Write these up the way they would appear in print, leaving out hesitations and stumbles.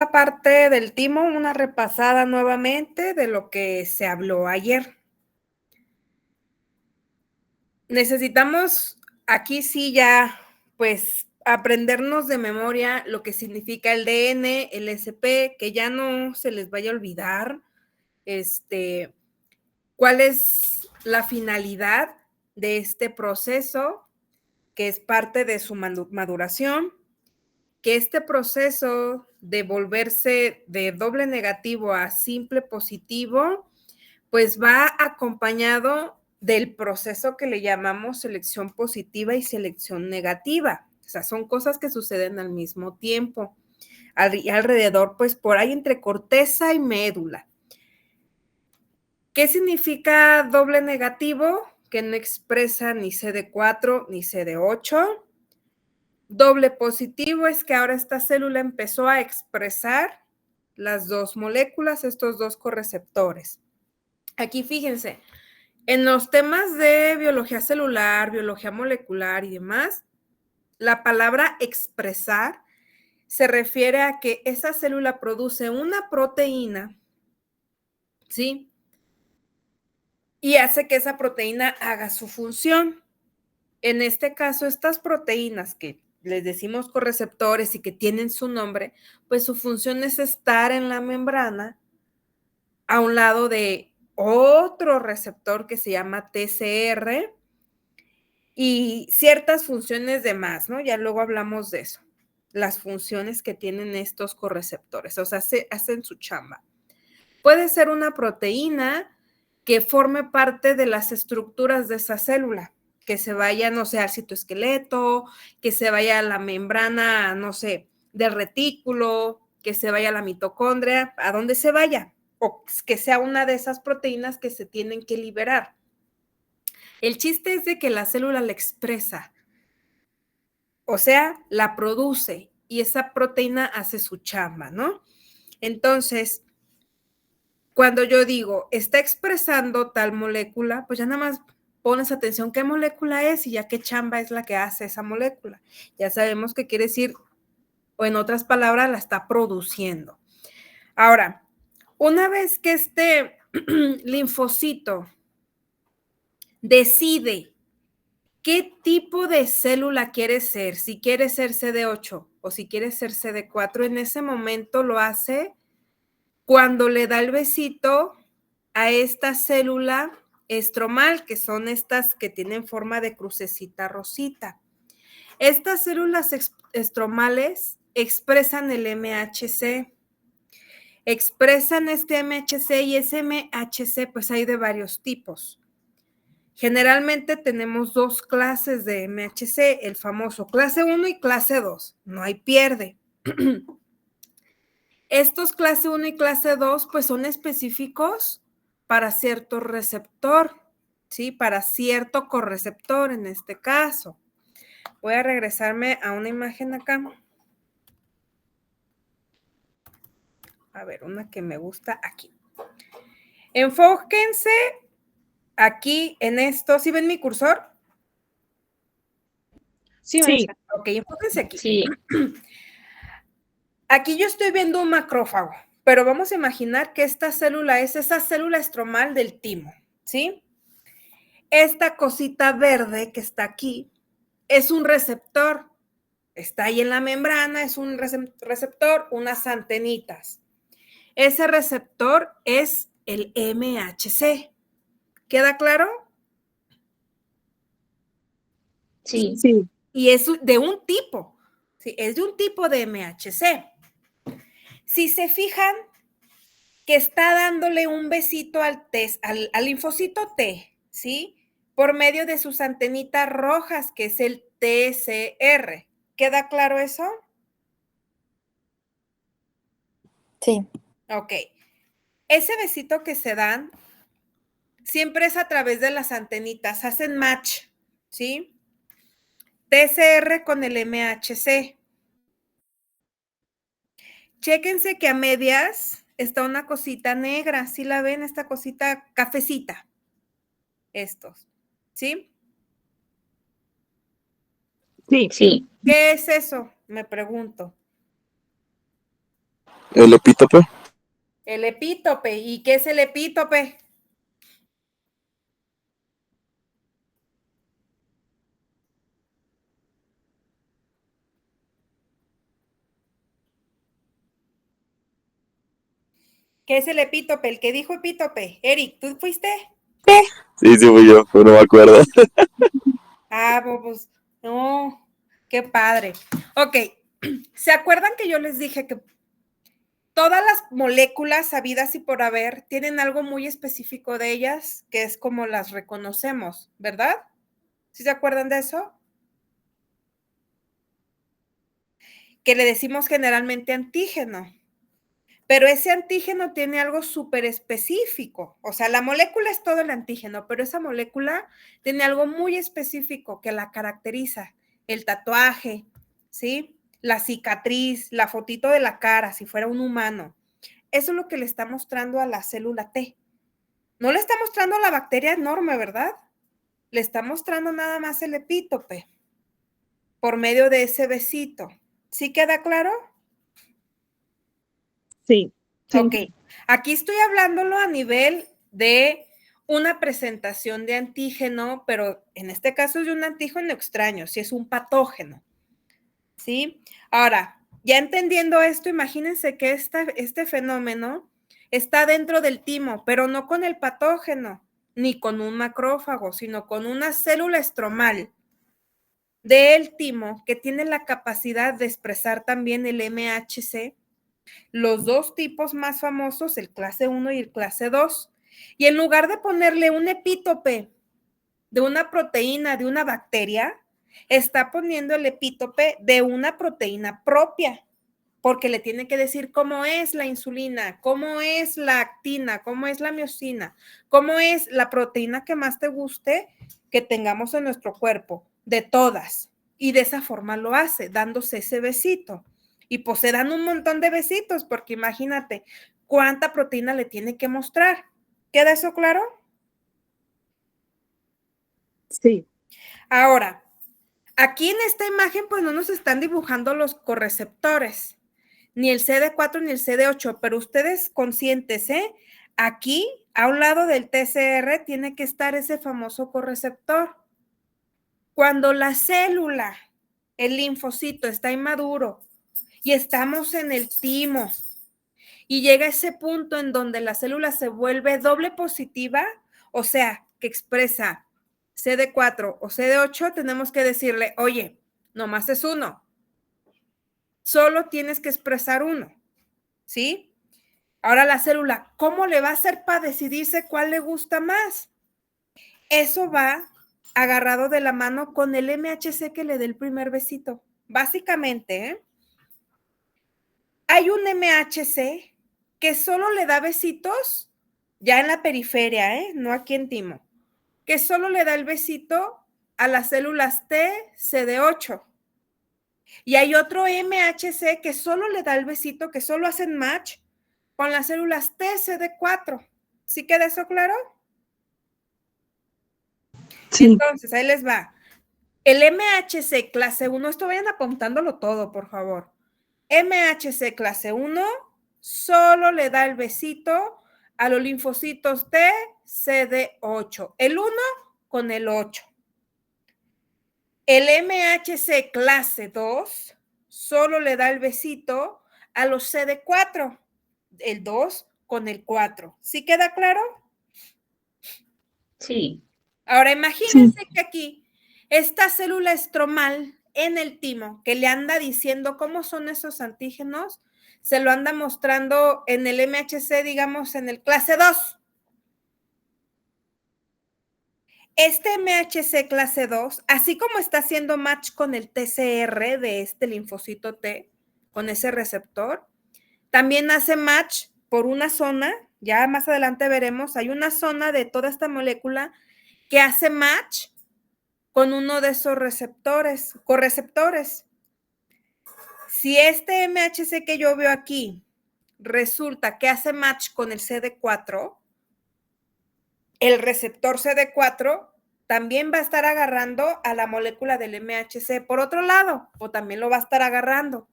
parte del timo, una repasada nuevamente de lo que se habló ayer. Necesitamos aquí sí ya, pues, aprendernos de memoria lo que significa el DN, el SP, que ya no se les vaya a olvidar, cuál es la finalidad de este proceso, que es parte de su maduración, que este proceso de volverse de doble negativo a simple positivo, pues va acompañado del proceso que le llamamos selección positiva y selección negativa. O sea, son cosas que suceden al mismo tiempo, alrededor, pues por ahí entre corteza y médula. ¿Qué significa doble negativo? Que no expresa ni CD4 ni CD8. Doble positivo es que ahora esta célula empezó a expresar las dos moléculas, estos dos correceptores. Aquí fíjense, en los temas de biología celular, biología molecular y demás, la palabra expresar se refiere a que esa célula produce una proteína, ¿sí? Y hace que esa proteína haga su función. En este caso, estas proteínas que les decimos correceptores y que tienen su nombre, pues su función es estar en la membrana a un lado de otro receptor que se llama TCR y ciertas funciones de más, ¿no? Ya luego hablamos de eso, las funciones que tienen estos correceptores, o sea, hacen su chamba. Puede ser una proteína que forme parte de las estructuras de esa célula, que se vaya, no sé, al citoesqueleto, que se vaya a la membrana, no sé, del retículo, que se vaya a la mitocondria, a donde se vaya, o que sea una de esas proteínas que se tienen que liberar. El chiste es de que la célula la expresa, o sea, la produce y esa proteína hace su chamba, ¿no? Entonces, cuando yo digo, está expresando tal molécula, pues ya nada más pones atención qué molécula es y ya qué chamba es la que hace esa molécula. Ya sabemos qué quiere decir, o en otras palabras, la está produciendo. Ahora, una vez que este linfocito decide qué tipo de célula quiere ser, si quiere ser CD8 o si quiere ser CD4, en ese momento lo hace cuando le da el besito a esta célula estromal, que son estas que tienen forma de crucecita rosita. Estas células estromales expresan el MHC, expresan este MHC y ese MHC pues hay de varios tipos. Generalmente tenemos dos clases de MHC, el famoso clase 1 y clase 2, no hay pierde. Estos clase 1 y clase 2 pues son específicos para cierto receptor, ¿sí? Para cierto correceptor en este caso. Voy a regresarme a una imagen acá. A ver, una que me gusta aquí. Enfóquense aquí en esto. ¿Sí ven mi cursor? Sí, maestra. Ok, enfóquense aquí. Sí. Aquí yo estoy viendo un macrófago, pero vamos a imaginar que esta célula es esa célula estromal del timo, ¿sí? Esta cosita verde que está aquí es un receptor, está ahí en la membrana, es un receptor, unas antenitas. Ese receptor es el MHC. ¿Queda claro? Sí. Y es de un tipo, ¿sí? Es de un tipo de MHC. Si se fijan que está dándole un besito al linfocito T, ¿sí? Por medio de sus antenitas rojas, que es el TCR. ¿Queda claro eso? Sí. Ok. Ese besito que se dan siempre es a través de las antenitas, hacen match, ¿sí? TCR con el MHC. Chéquense que a medias está una cosita negra, ¿sí la ven? Esta cosita cafecita. Estos, ¿sí? Sí. ¿Qué es eso? Me pregunto. El epítope. El epítope. ¿Y qué es el epítope? ¿Qué es el epítope? El que dijo epítope. Eric, ¿tú fuiste? Sí, fui yo, pero no me acuerdo. Ah, pues, no, qué padre. Ok, ¿se acuerdan que yo les dije que todas las moléculas habidas y por haber tienen algo muy específico de ellas, que es como las reconocemos, ¿verdad? ¿Sí se acuerdan de eso? Que le decimos generalmente antígeno. Pero ese antígeno tiene algo súper específico. O sea, la molécula es todo el antígeno, pero esa molécula tiene algo muy específico que la caracteriza. El tatuaje, ¿sí? La cicatriz, la fotito de la cara, si fuera un humano. Eso es lo que le está mostrando a la célula T. No le está mostrando a la bacteria enorme, ¿verdad? Le está mostrando nada más el epítope por medio de ese besito. ¿Sí queda claro? Sí. Ok, aquí estoy hablándolo a nivel de una presentación de antígeno, pero en este caso es de un antígeno extraño, si es un patógeno, ¿sí? Ahora, ya entendiendo esto, imagínense que este fenómeno está dentro del timo, pero no con el patógeno, ni con un macrófago, sino con una célula estromal del timo que tiene la capacidad de expresar también el MHC, los dos tipos más famosos, el clase 1 y el clase 2. Y en lugar de ponerle un epítope de una proteína de una bacteria, está poniendo el epítope de una proteína propia, porque le tiene que decir cómo es la insulina, cómo es la actina, cómo es la miosina, cómo es la proteína que más te guste que tengamos en nuestro cuerpo, de todas. Y de esa forma lo hace, dándose ese besito. Y pues se dan un montón de besitos, porque imagínate cuánta proteína le tiene que mostrar. ¿Queda eso claro? Sí. Ahora, aquí en esta imagen pues no nos están dibujando los correceptores, ni el CD4 ni el CD8, pero ustedes conscientes, ¿eh? Aquí, a un lado del TCR, tiene que estar ese famoso correceptor. Cuando la célula, el linfocito, está inmaduro y estamos en el timo y llega ese punto en donde la célula se vuelve doble positiva, o sea, que expresa CD4 o CD8, tenemos que decirle, oye, nomás es uno. Solo tienes que expresar uno, ¿sí? Ahora la célula, ¿cómo le va a hacer para decidirse cuál le gusta más? Eso va agarrado de la mano con el MHC que le dé el primer besito. Básicamente, ¿eh? Hay un MHC que solo le da besitos ya en la periferia, ¿eh? No aquí en timo, que solo le da el besito a las células T, CD8. Y hay otro MHC que solo le da el besito, que solo hacen match con las células T, CD4. ¿Sí queda eso claro? Sí. Entonces, ahí les va. El MHC clase 1, esto vayan apuntándolo todo, por favor. MHC clase 1 solo le da el besito a los linfocitos T, CD8. El 1 con el 8. El MHC clase 2 solo le da el besito a los CD4. El 2 con el 4. ¿Sí queda claro? Sí. Ahora imagínense que aquí esta célula estromal en el timo que le anda diciendo cómo son esos antígenos, se lo anda mostrando en el MHC, digamos, en el clase 2. Este MHC clase 2, así como está haciendo match con el TCR de este linfocito T, con ese receptor, también hace match por una zona, ya más adelante veremos, hay una zona de toda esta molécula que hace match con uno de esos receptores, correceptores. Si este MHC que yo veo aquí resulta que hace match con el CD4, el receptor CD4 también va a estar agarrando a la molécula del MHC por otro lado, o también lo va a estar agarrando.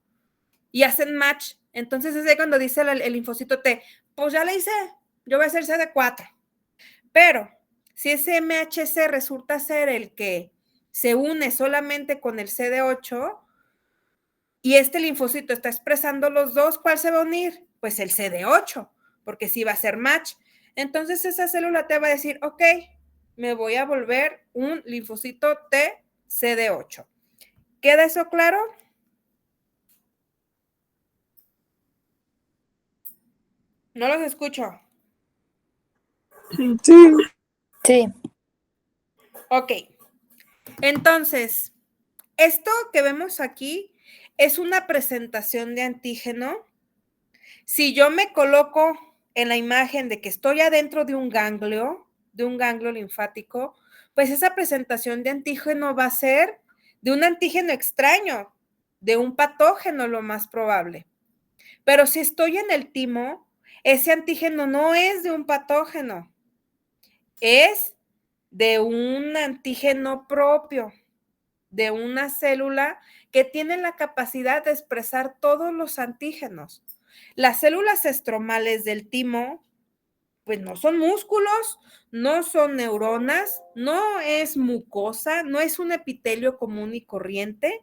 Y hacen match Entonces es ahí cuando dice el linfocito T, pues ya le hice, yo voy a hacer CD4. Pero si ese MHC resulta ser el que se une solamente con el CD8 y este linfocito está expresando los dos, ¿cuál se va a unir? Pues el CD8, porque sí va a ser match. Entonces esa célula te va a decir, ok, me voy a volver un linfocito T CD8. ¿Queda eso claro? No los escucho. Sí. Sí. Ok. Entonces, esto que vemos aquí es una presentación de antígeno. Si yo me coloco en la imagen de que estoy adentro de un ganglio linfático, pues esa presentación de antígeno va a ser de un antígeno extraño, de un patógeno lo más probable. Pero si estoy en el timo, ese antígeno no es de un patógeno, es de un antígeno propio, de una célula que tiene la capacidad de expresar todos los antígenos. Las células estromales del timo, pues no son músculos, no son neuronas, no es mucosa, no es un epitelio común y corriente,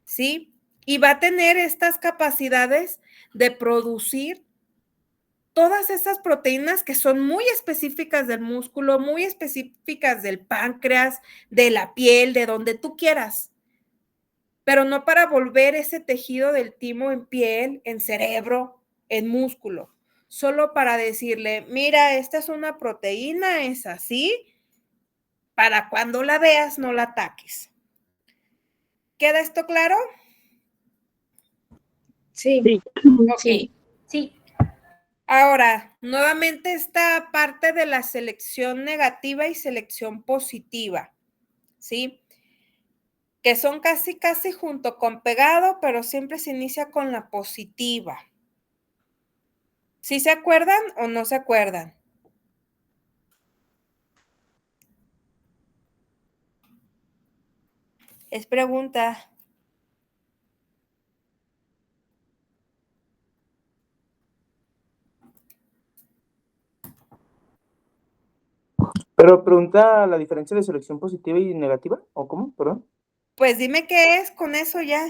¿sí? Y va a tener estas capacidades de producir todas esas proteínas que son muy específicas del músculo, muy específicas del páncreas, de la piel, de donde tú quieras, pero no para volver ese tejido del timo en piel, en cerebro, en músculo, solo para decirle, mira, esta es una proteína, es así, para cuando la veas no la ataques. ¿Queda esto claro? Sí. Sí. Ok. Sí. Ahora, nuevamente esta parte de la selección negativa y selección positiva, ¿sí? Que son casi junto con pegado, pero siempre se inicia con la positiva. ¿Sí se acuerdan o no se acuerdan? Es pregunta. Pero pregunta la diferencia de selección positiva y negativa, ¿o cómo? Perdón. Pues dime qué es con eso ya.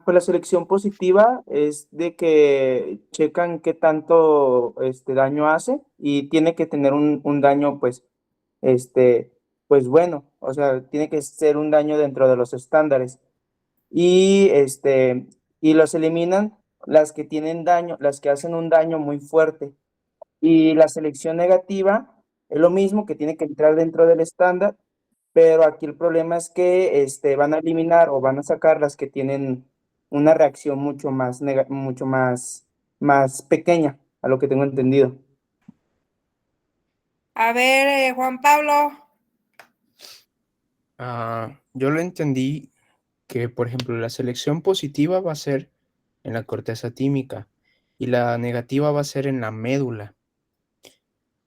Pues la selección positiva es de que checan qué tanto daño hace y tiene que tener un daño, pues, pues bueno, o sea, tiene que ser un daño dentro de los estándares. Y y los eliminan las que tienen daño, las que hacen un daño muy fuerte. Y la selección negativa es lo mismo, que tiene que entrar dentro del estándar, pero aquí el problema es que van a eliminar o van a sacar las que tienen una reacción mucho más pequeña, a lo que tengo entendido. A ver, Juan Pablo. Yo lo entendí que, por ejemplo, la selección positiva va a ser en la corteza tímica y la negativa va a ser en la médula.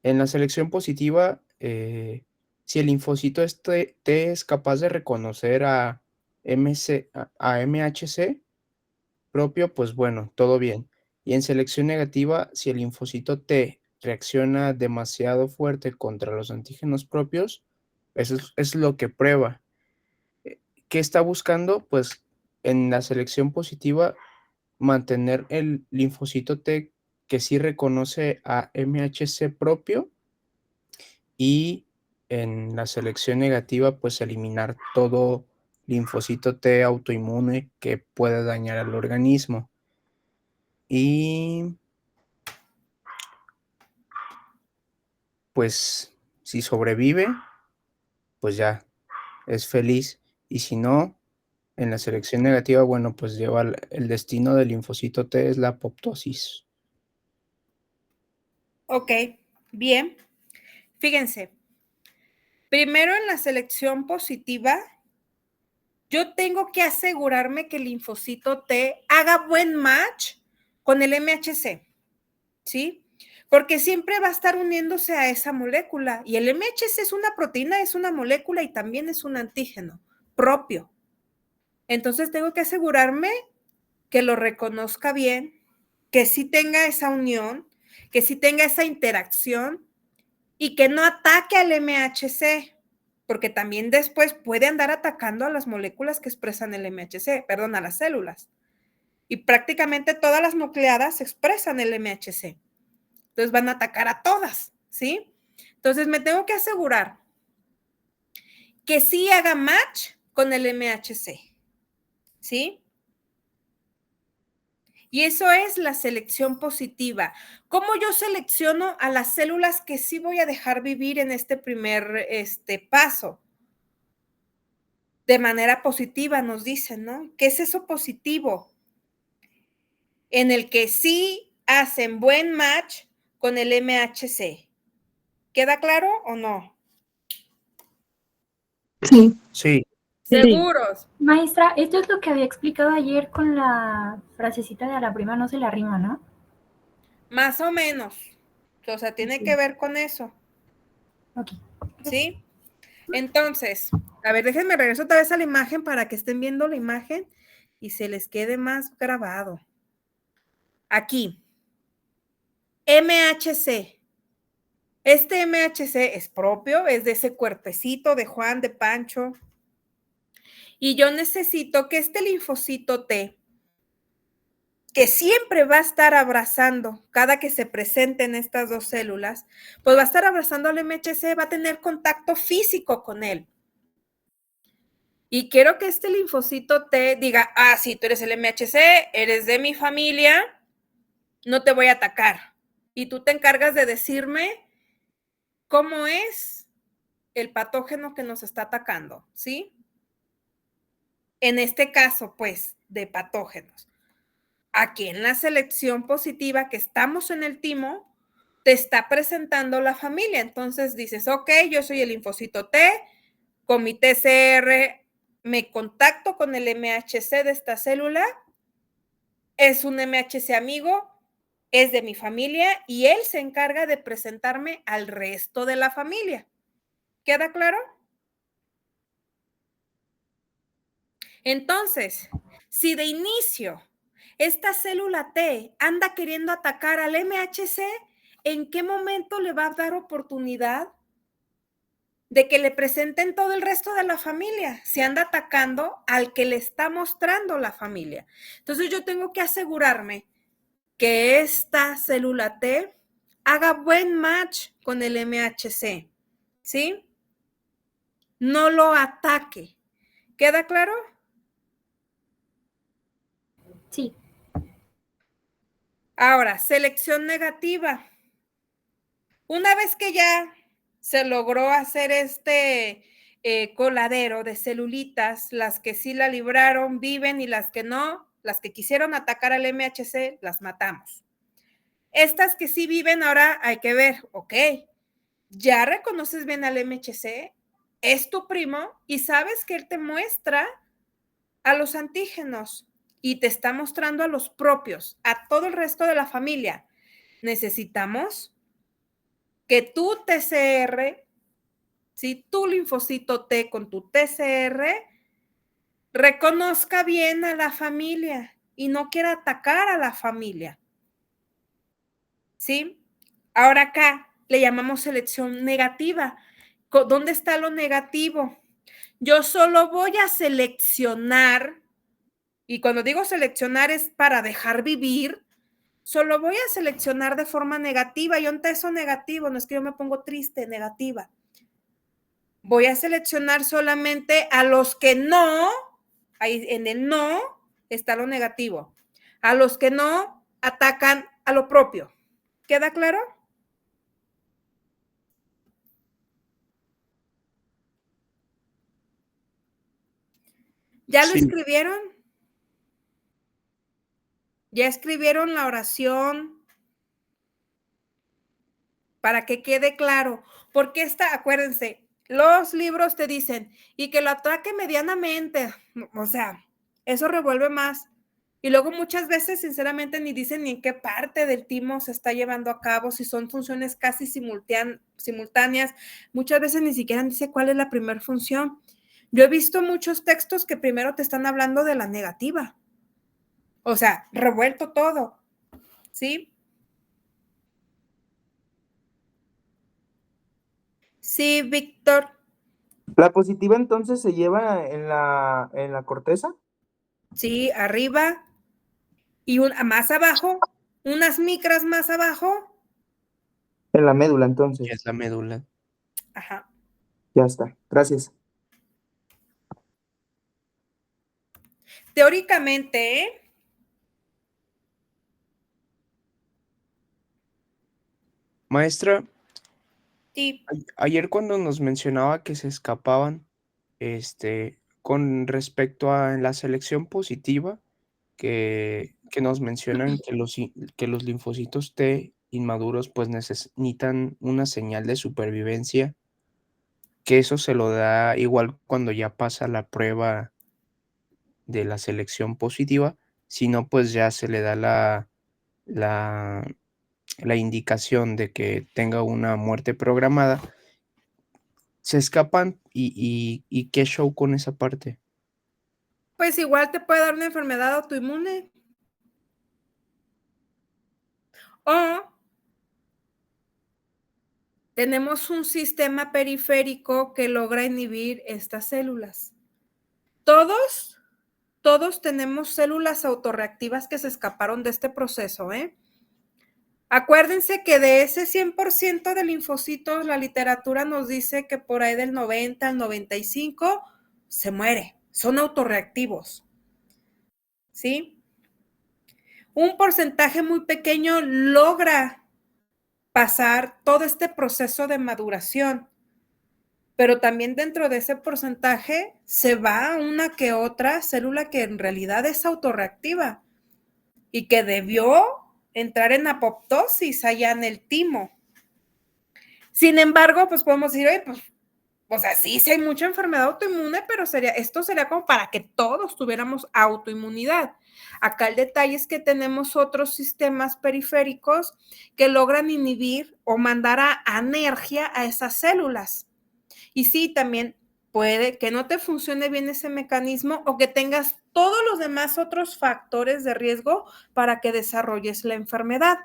En la selección positiva, si el linfocito T es capaz de reconocer a MHC propio, pues bueno, todo bien. Y en selección negativa, si el linfocito T reacciona demasiado fuerte contra los antígenos propios, eso es lo que prueba. ¿Qué está buscando? Pues en la selección positiva, mantener el linfocito T que sí reconoce a MHC propio, y en la selección negativa, pues eliminar todo linfocito T autoinmune que pueda dañar al organismo. Y pues si sobrevive, pues ya es feliz. Y si no, en la selección negativa, bueno, pues lleva el destino del linfocito T es la apoptosis. Ok, bien. Fíjense, primero en la selección positiva, yo tengo que asegurarme que el linfocito T haga buen match con el MHC, ¿sí? Porque siempre va a estar uniéndose a esa molécula. Y el MHC es una proteína, es una molécula y también es un antígeno propio. Entonces tengo que asegurarme que lo reconozca bien que sí tenga esa unión, que sí tenga esa interacción y que no ataque al MHC, porque también después puede andar atacando a las moléculas que expresan el MHC, perdón, a las células. Y prácticamente todas las nucleadas expresan el MHC. Entonces van a atacar a todas, ¿sí? Entonces me tengo que asegurar que sí haga match con el MHC, ¿sí? Y eso es la selección positiva. ¿Cómo yo selecciono a las células que sí voy a dejar vivir en este primer paso? De manera positiva nos dicen, ¿no? ¿Qué es eso positivo? En el que sí hacen buen match con el MHC. ¿Queda claro o no? Sí. Sí, ¿Seguros? Maestra, esto es lo que había explicado ayer con la frasecita de a la prima no se la rima, ¿no? Más o menos. O sea, tiene que ver con eso. Ok. ¿Sí? Entonces, a ver, déjenme regreso otra vez a la imagen para que estén viendo la imagen y se les quede más grabado. Aquí. MHC. Este MHC es propio, es de ese cuerpecito de Juan, de Pancho. Y yo necesito que este linfocito T, que siempre va a estar abrazando, cada que se presenten estas dos células, pues va a estar abrazando al MHC, va a tener contacto físico con él. Y quiero que este linfocito T diga, ah, sí, tú eres el MHC, eres de mi familia, no te voy a atacar. Y tú te encargas de decirme cómo es el patógeno que nos está atacando, ¿sí? En este caso, pues, de patógenos. Aquí en la selección positiva que estamos en el timo, te está presentando la familia. Entonces dices, ok, yo soy el linfocito T, con mi TCR me contacto con el MHC de esta célula, es un MHC amigo, es de mi familia y él se encarga de presentarme al resto de la familia. ¿Queda claro? Entonces, si de inicio esta célula T anda queriendo atacar al MHC, ¿en qué momento le va a dar oportunidad de que le presenten todo el resto de la familia? Se anda atacando al que le está mostrando la familia. Entonces yo tengo que asegurarme que esta célula T haga buen match con el MHC, ¿sí? No lo ataque. ¿Queda claro? Sí. Ahora, selección negativa. Una vez que ya se logró hacer este coladero de celulitas, las que sí la libraron viven y las que no, las que quisieron atacar al MHC, las matamos. Estas que sí viven, ahora hay que ver, ok, ya reconoces bien al MHC, es tu primo y sabes que él te muestra a los antígenos y te está mostrando a los propios, a todo el resto de la familia. Necesitamos que tu TCR, si tu linfocito T con tu TCR, reconozca bien a la familia y no quiera atacar a la familia. ¿Sí? Ahora acá le llamamos selección negativa. ¿Dónde está lo negativo? Yo solo voy a seleccionar, y cuando digo seleccionar es para dejar vivir, solo voy a seleccionar de forma negativa. Y ¿dónde eso negativo? No es que yo me pongo triste, negativa. Voy a seleccionar solamente a los que no, ahí en el no está lo negativo, a los que no atacan a lo propio. ¿Queda claro? ¿Ya lo escribieron? ¿Ya escribieron la oración? Para que quede claro. Porque acuérdense, los libros te dicen, y que lo ataque medianamente. O sea, eso revuelve más. Y luego muchas veces, sinceramente, ni dicen ni en qué parte del timo se está llevando a cabo, si son funciones casi simultáneas. Muchas veces ni siquiera dice cuál es la primera función. Yo he visto muchos textos que primero te están hablando de la negativa. O sea, revuelto todo. ¿Sí? Sí, Víctor. ¿La positiva entonces se lleva en la corteza? Sí, arriba y más abajo, unas micras más abajo. En la médula que entonces. es la médula. Ajá. Ya está. Gracias. Teóricamente, ¿eh? Maestra, Sí. ayer cuando nos mencionaba que se escapaban, con respecto a la selección positiva, que nos mencionan que los linfocitos T inmaduros pues necesitan una señal de supervivencia, que eso se lo da igual cuando ya pasa la prueba de la selección positiva, si no pues ya se le da la, la indicación de que tenga una muerte programada. Se escapan y qué show con esa parte. Pues igual te puede dar una enfermedad autoinmune. O tenemos un sistema periférico que logra inhibir estas células. Todos tenemos células autorreactivas que se escaparon de este proceso, ¿eh? Acuérdense que de ese 100% de linfocitos, la literatura nos dice que por ahí del 90 al 95 se muere, son autorreactivos, ¿sí? Un porcentaje muy pequeño logra pasar todo este proceso de maduración, pero también dentro de ese porcentaje se va una que otra célula que en realidad es autorreactiva y que debió entrar en apoptosis allá en el timo. Sin embargo, pues podemos decir, oye, pues, o sea, sí hay mucha enfermedad autoinmune, pero esto sería como para que todos tuviéramos autoinmunidad. Acá el detalle es que tenemos otros sistemas periféricos que logran inhibir o mandar a anergia a esas células. Y sí, también puede que no te funcione bien ese mecanismo o que tengas todos los demás otros factores de riesgo para que desarrolles la enfermedad.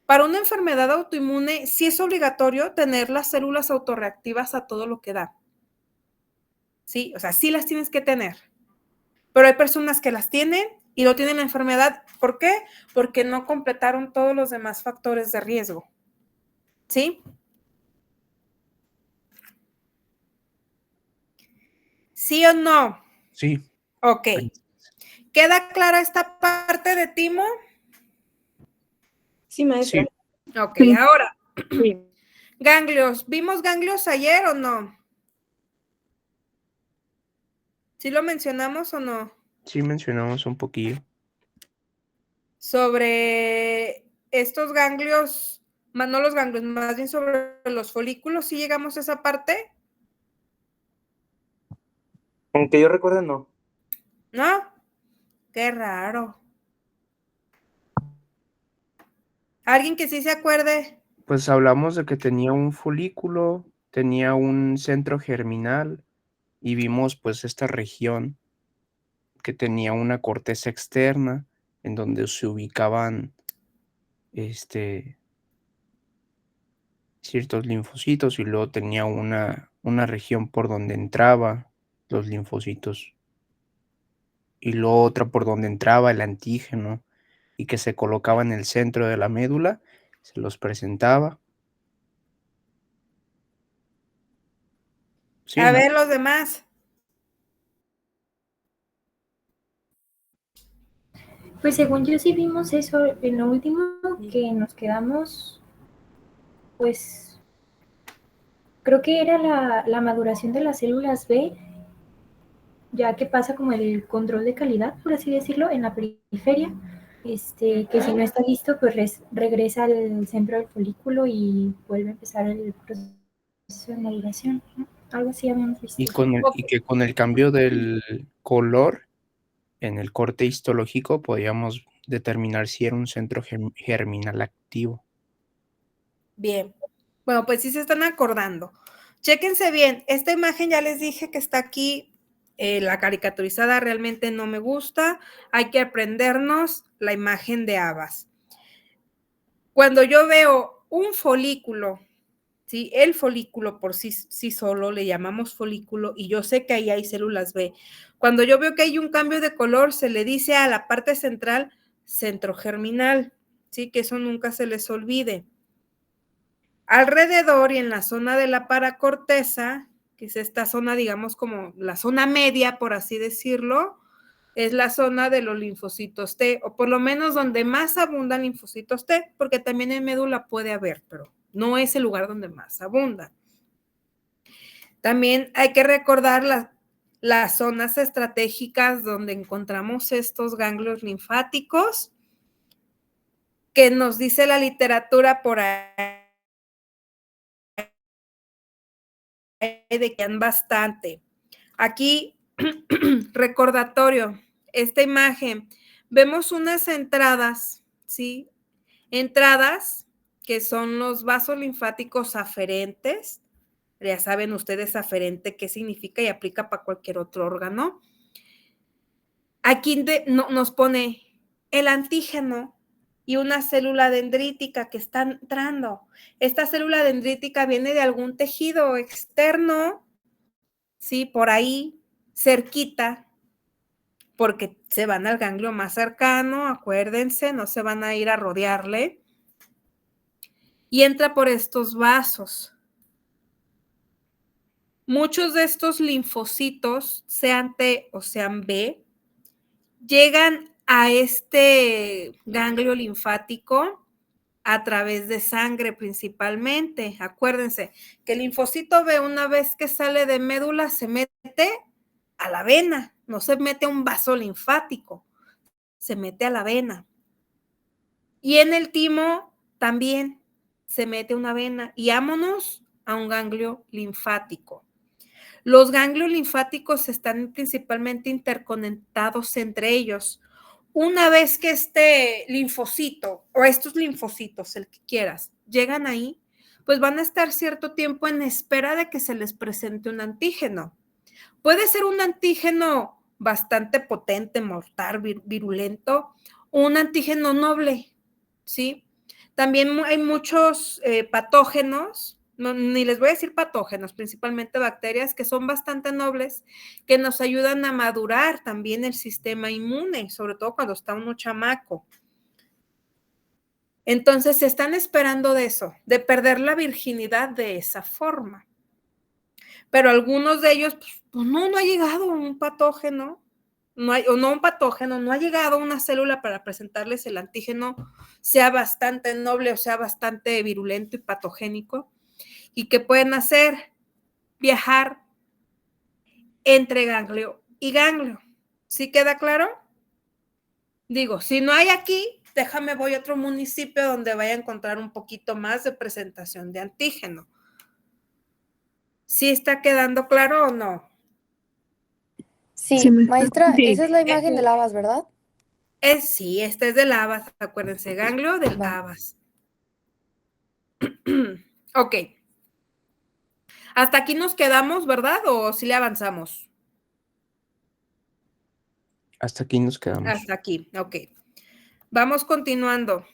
Para una enfermedad autoinmune, sí es obligatorio tener las células autorreactivas a todo lo que da. Sí, o sea, sí las tienes que tener. Pero hay personas que las tienen y no tienen la enfermedad. ¿Por qué? Porque no completaron todos los demás factores de riesgo. ¿Sí? ¿Sí o no? Sí. Ok. ¿Queda clara esta parte de Timo? Sí, maestra. Sí. Ok, Sí. ahora, Sí. ganglios. ¿Vimos ganglios ayer o no? ¿Sí lo mencionamos o no? Sí mencionamos un poquillo. Sobre estos ganglios, más no los ganglios, más bien sobre los folículos, ¿sí llegamos a esa parte? Aunque yo recuerde, no. ¿No? Qué raro. ¿Alguien que sí se acuerde? Pues hablamos de que tenía un folículo, tenía un centro germinal y vimos pues esta región que tenía una corteza externa en donde se ubicaban ciertos linfocitos y luego tenía una región por donde entraba los linfocitos y luego otra por donde entraba el antígeno y que se colocaba en el centro de la médula, se los presentaba. Sí, A ¿no? ver los demás. Pues según yo sí vimos eso en lo último, que nos quedamos, pues creo que era la maduración de las células B, ya que pasa como el control de calidad, por así decirlo, en la periferia, que si no está listo, pues regresa al centro del folículo y vuelve a empezar el proceso de maduración, ¿no? Algo así habíamos visto. Y que con el cambio del color en el corte histológico podíamos determinar si era un centro germinal activo. Bien. Bueno, pues sí se están acordando. Chéquense bien. Esta imagen ya les dije que está aquí. La caricaturizada realmente no me gusta. Hay que aprendernos la imagen de habas. Cuando yo veo un folículo, ¿sí? El folículo por sí solo le llamamos folículo y yo sé que ahí hay células B. Cuando yo veo que hay un cambio de color, se le dice a la parte central centro germinal, ¿sí? Que eso nunca se les olvide. Alrededor y en la zona de la paracorteza, que es esta zona, digamos, como la zona media, por así decirlo, es la zona de los linfocitos T, o por lo menos donde más abundan linfocitos T, porque también en médula puede haber, pero no es el lugar donde más abundan. También hay que recordar las zonas estratégicas donde encontramos estos ganglios linfáticos, que nos dice la literatura por ahí de que han bastante. Aquí, recordatorio, esta imagen, vemos unas entradas, ¿sí? Entradas que son los vasos linfáticos aferentes. Ya saben ustedes aferente qué significa y aplica para cualquier otro órgano. Aquí nos pone el antígeno y una célula dendrítica que está entrando. Esta célula dendrítica viene de algún tejido externo, ¿sí? Por ahí, cerquita, porque se van al ganglio más cercano, acuérdense, no se van a ir a rodearle. Y entra por estos vasos. Muchos de estos linfocitos, sean T o sean B, llegan a este ganglio linfático a través de sangre principalmente. Acuérdense que el linfocito B, una vez que sale de médula, se mete a la vena, no se mete a un vaso linfático, se mete a la vena. Y en el timo también se mete una vena y vámonos a un ganglio linfático. Los ganglios linfáticos están principalmente interconectados entre ellos. Una vez que este linfocito o estos linfocitos, el que quieras, llegan ahí, pues van a estar cierto tiempo en espera de que se les presente un antígeno. Puede ser un antígeno bastante potente, mortal, virulento, o un antígeno noble, ¿sí? También hay muchos patógenos, ni les voy a decir patógenos, principalmente bacterias que son bastante nobles, que nos ayudan a madurar también el sistema inmune, sobre todo cuando está uno chamaco. Entonces se están esperando de eso, de perder la virginidad de esa forma. Pero algunos de ellos, pues no ha llegado un patógeno, no ha llegado una célula para presentarles el antígeno, sea bastante noble o sea bastante virulento y patogénico. ¿Y qué pueden hacer? Viajar entre ganglio y ganglio. ¿Sí queda claro? Digo, si no hay aquí, déjame voy a otro municipio donde vaya a encontrar un poquito más de presentación de antígeno. ¿Sí está quedando claro o no? Sí, Sí, maestra, sí. esa es la imagen de lavas, ¿verdad? Sí, este es del Lavas, acuérdense, ganglio del Lavas. Ok. Hasta aquí nos quedamos, ¿verdad? ¿O si le avanzamos? Hasta aquí nos quedamos. Hasta aquí, ok. Vamos continuando.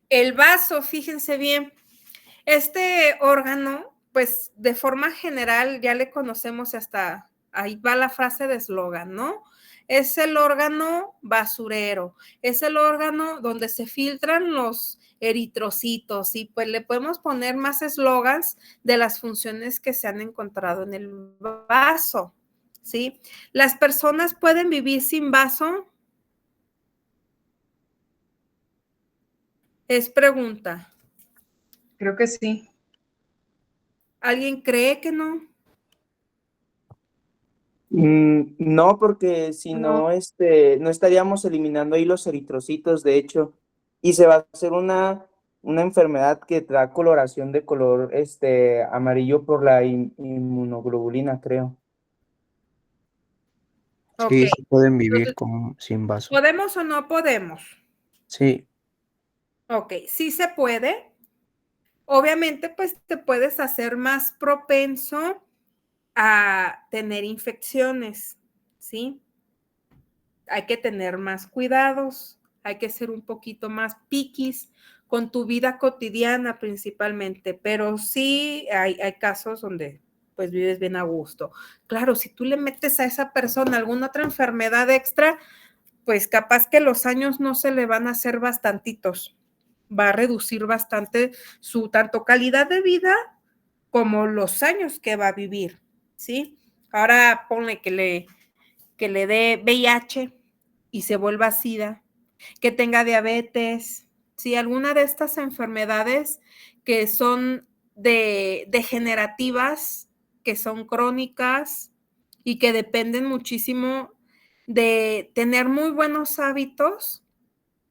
El vaso, fíjense bien, este órgano, pues de forma general ya le conocemos hasta, ahí va la frase de eslogan, ¿no? Es el órgano basurero, es el órgano donde se filtran los eritrocitos y pues le podemos poner más eslogans de las funciones que se han encontrado en el vaso, ¿sí? ¿Las personas pueden vivir sin vaso? Es pregunta. Creo que sí. ¿Alguien cree que no? No, porque si no, no estaríamos eliminando ahí los eritrocitos, de hecho, y se va a hacer una enfermedad que da coloración de color amarillo por la inmunoglobulina, creo. Ok. Sí, sí pueden vivir Entonces, sin vaso. ¿podemos o no podemos? Sí, Ok, sí se puede. Obviamente, pues te puedes hacer más propenso a tener infecciones, ¿sí? Hay que tener más cuidados. hay que ser un poquito más piquis con tu vida cotidiana principalmente, pero sí hay casos donde pues vives bien a gusto. Claro, si tú le metes a esa persona alguna otra enfermedad extra, pues capaz que los años no se le van a hacer bastantitos, va a reducir bastante su tanto calidad de vida como los años que va a vivir, ¿sí? Ahora ponle que le dé VIH y se vuelva SIDA, que tenga diabetes, ¿sí? Alguna de estas enfermedades que son degenerativas, que son crónicas y que dependen muchísimo de tener muy buenos hábitos,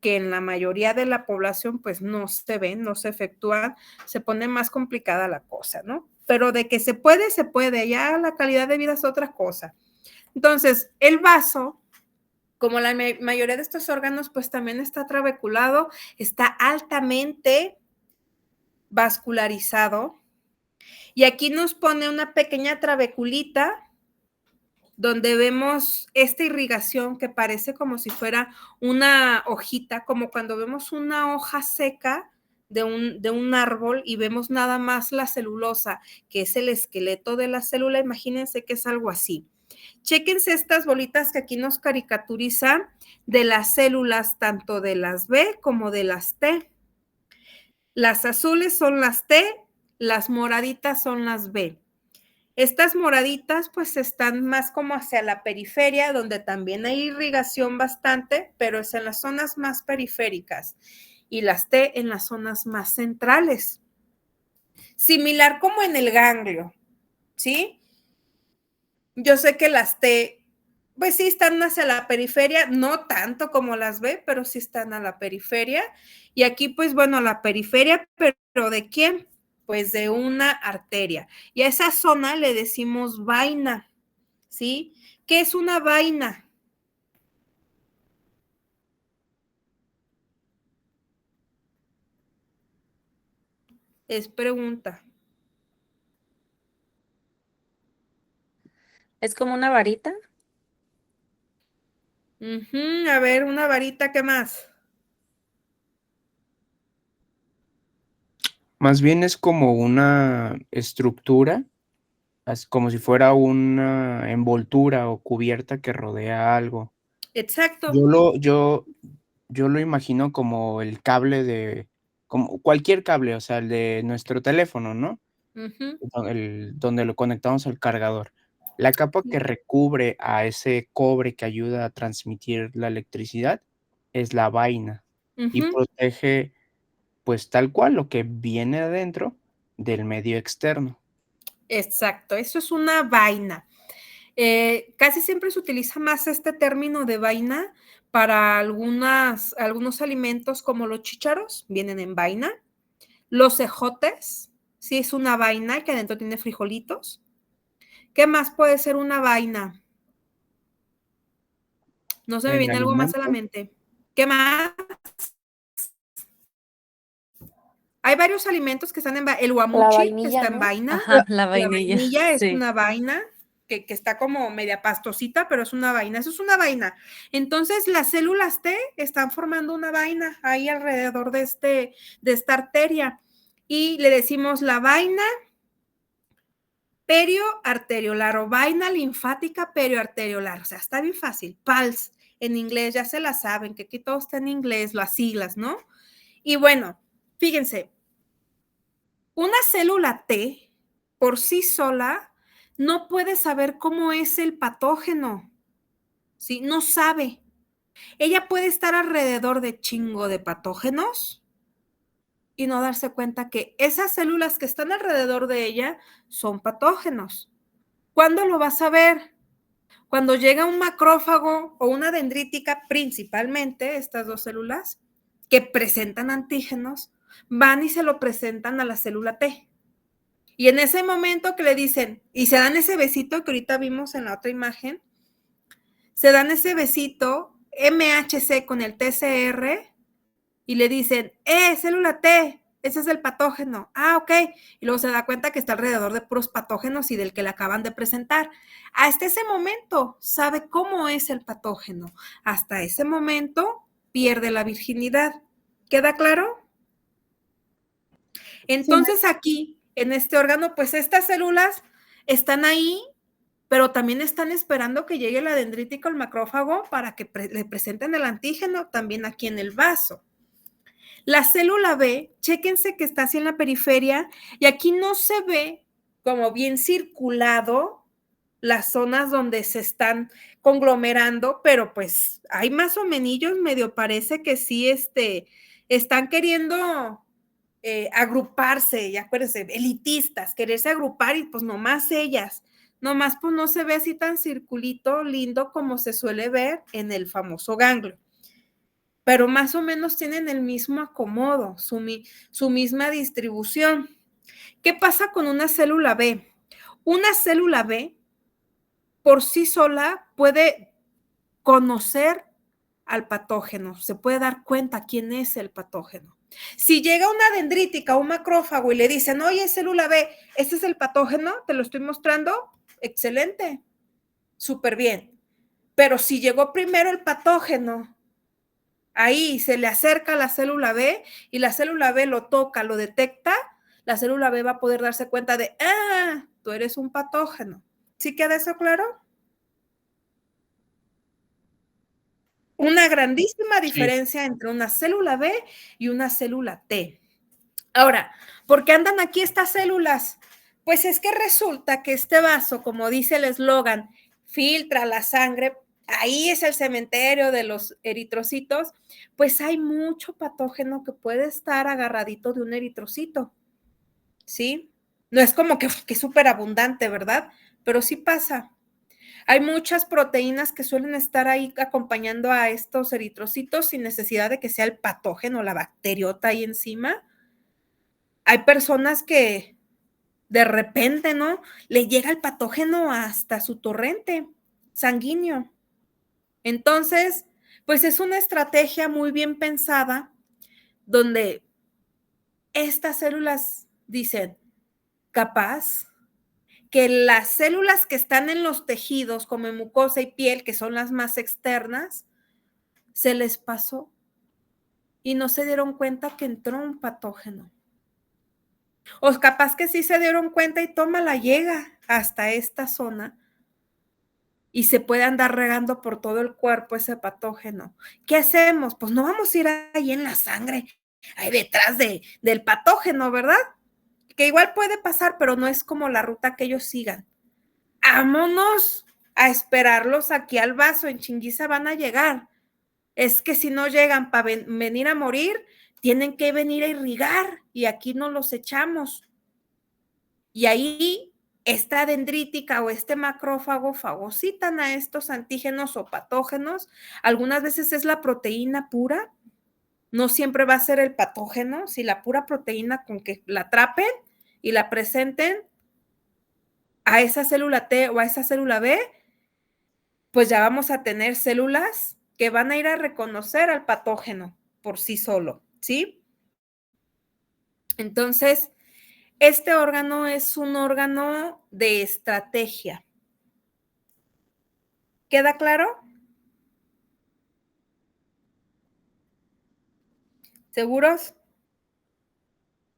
que en la mayoría de la población pues no se ven, no se efectúan, se pone más complicada la cosa, ¿no? Pero de que se puede, ya la calidad de vida es otra cosa. Entonces, el vaso, como la mayoría de estos órganos, pues también está trabeculado, está altamente vascularizado, y aquí nos pone una pequeña trabeculita donde vemos esta irrigación que parece como si fuera una hojita, como cuando vemos una hoja seca de un árbol y vemos nada más la celulosa, que es el esqueleto de la célula. Imagínense que es algo así. Chéquense estas bolitas que aquí nos caricaturizan de las células, tanto de las B como de las T. Las azules son las T, las moraditas son las B. Estas moraditas pues están más como hacia la periferia, donde también hay irrigación bastante, pero es en las zonas más periféricas, y las T en las zonas más centrales. Similar como en el ganglio, ¿sí? Yo sé que las T, pues sí están hacia la periferia, no tanto como las B, pero sí están a la periferia. Y aquí pues bueno, a la periferia, pero ¿de quién? Pues de una arteria. Y a esa zona le decimos vaina, ¿sí? ¿Qué es una vaina? Es pregunta. ¿Es como una varita? A ver, una varita, ¿qué más? Más bien es como una estructura, como si fuera una envoltura o cubierta que rodea algo. Exacto. Yo lo imagino como el cable como cualquier cable, o sea, el de nuestro teléfono, ¿no? Donde lo conectamos al cargador. La capa que recubre a ese cobre que ayuda a transmitir la electricidad es la vaina y protege, pues tal cual, lo que viene adentro del medio externo. Exacto, eso es una vaina. Casi siempre se utiliza más este término de vaina para algunos alimentos como los chícharos, vienen en vaina. Los ejotes, sí es una vaina que adentro tiene frijolitos. ¿Qué más puede ser una vaina? No se me ¿El viene algo más a la alimento? mente. ¿Qué más? Hay varios alimentos que están en vaina. El La guamuchi vainilla, está en ¿no? vaina. Ajá, la La vainilla, vainilla es sí. una vaina que está como media pastosita, pero es una vaina. Eso es una vaina. Entonces, las células T están formando una vaina ahí alrededor de esta arteria. Y le decimos la vaina perioarteriolar o vaina linfática perioarteriolar. O sea, está bien fácil. PALS en inglés, ya se la saben, que aquí todo está en inglés, las siglas, ¿no? Y bueno, fíjense, una célula T por sí sola no puede saber cómo es el patógeno, ¿sí? No sabe. Ella puede estar alrededor de chingo de patógenos y no darse cuenta que esas células que están alrededor de ella son patógenos. ¿Cuándo lo vas a ver? Cuando llega un macrófago o una dendrítica, principalmente estas dos células que presentan antígenos, van y se lo presentan a la célula T. Y en ese momento que le dicen, y se dan ese besito que ahorita vimos en la otra imagen, se dan ese besito MHC con el TCR y le dicen, célula T, ese es el patógeno. Ah, ok. Y luego se da cuenta que está alrededor de puros patógenos y del que le acaban de presentar. Hasta ese momento sabe cómo es el patógeno. Hasta ese momento pierde la virginidad. ¿Queda claro? Entonces aquí, en este órgano, pues estas células están ahí, pero también están esperando que llegue la dendrítica o el macrófago para que le presenten el antígeno también aquí en el vaso. La célula B, chéquense que está así en la periferia y aquí no se ve como bien circulado las zonas donde se están conglomerando, pero pues hay más o menos, medio parece que sí están queriendo agruparse, ya acuérdense, elitistas, quererse agrupar y pues nomás ellas, nomás pues no se ve así tan circulito lindo como se suele ver en el famoso ganglio. Pero más o menos tienen el mismo acomodo, su misma distribución. ¿Qué pasa con una célula B? Una célula B por sí sola puede conocer al patógeno, se puede dar cuenta quién es el patógeno. Si llega una dendrítica o un macrófago y le dicen, oye, célula B, ¿este es el patógeno? ¿Te lo estoy mostrando? Excelente, súper bien. Pero si llegó primero el patógeno, ahí se le acerca a la célula B y la célula B lo toca, lo detecta, la célula B va a poder darse cuenta de, tú eres un patógeno. ¿Sí queda eso claro? Una grandísima diferencia entre una célula B y una célula T. Ahora, ¿por qué andan aquí estas células? Pues es que resulta que este vaso, como dice el eslogan, filtra la sangre, ahí es el cementerio de los eritrocitos, pues hay mucho patógeno que puede estar agarradito de un eritrocito, ¿sí? No es como que es súper abundante, ¿verdad? Pero sí pasa. Hay muchas proteínas que suelen estar ahí acompañando a estos eritrocitos sin necesidad de que sea el patógeno, la bacteriota ahí encima. Hay personas que de repente, ¿no? Le llega el patógeno hasta su torrente sanguíneo. Entonces, pues es una estrategia muy bien pensada donde estas células dicen, capaz que las células que están en los tejidos, como en mucosa y piel, que son las más externas, se les pasó y no se dieron cuenta que entró un patógeno. O capaz que sí se dieron cuenta y tómala, llega hasta esta zona y se puede andar regando por todo el cuerpo ese patógeno. ¿Qué hacemos? Pues no vamos a ir ahí en la sangre, ahí detrás del patógeno, ¿verdad? Que igual puede pasar, pero no es como la ruta que ellos sigan. Vámonos a esperarlos aquí al vaso, en chinguiza van a llegar. Es que si no llegan para venir a morir, tienen que venir a irrigar y aquí no los echamos. Y ahí esta dendrítica o este macrófago fagocitan a estos antígenos o patógenos. Algunas veces es la proteína pura, no siempre va a ser el patógeno. Si la pura proteína con que la atrapen y la presenten a esa célula T o a esa célula B, pues ya vamos a tener células que van a ir a reconocer al patógeno por sí solo, ¿sí? Entonces, este órgano es un órgano de estrategia. ¿Queda claro? ¿Seguros?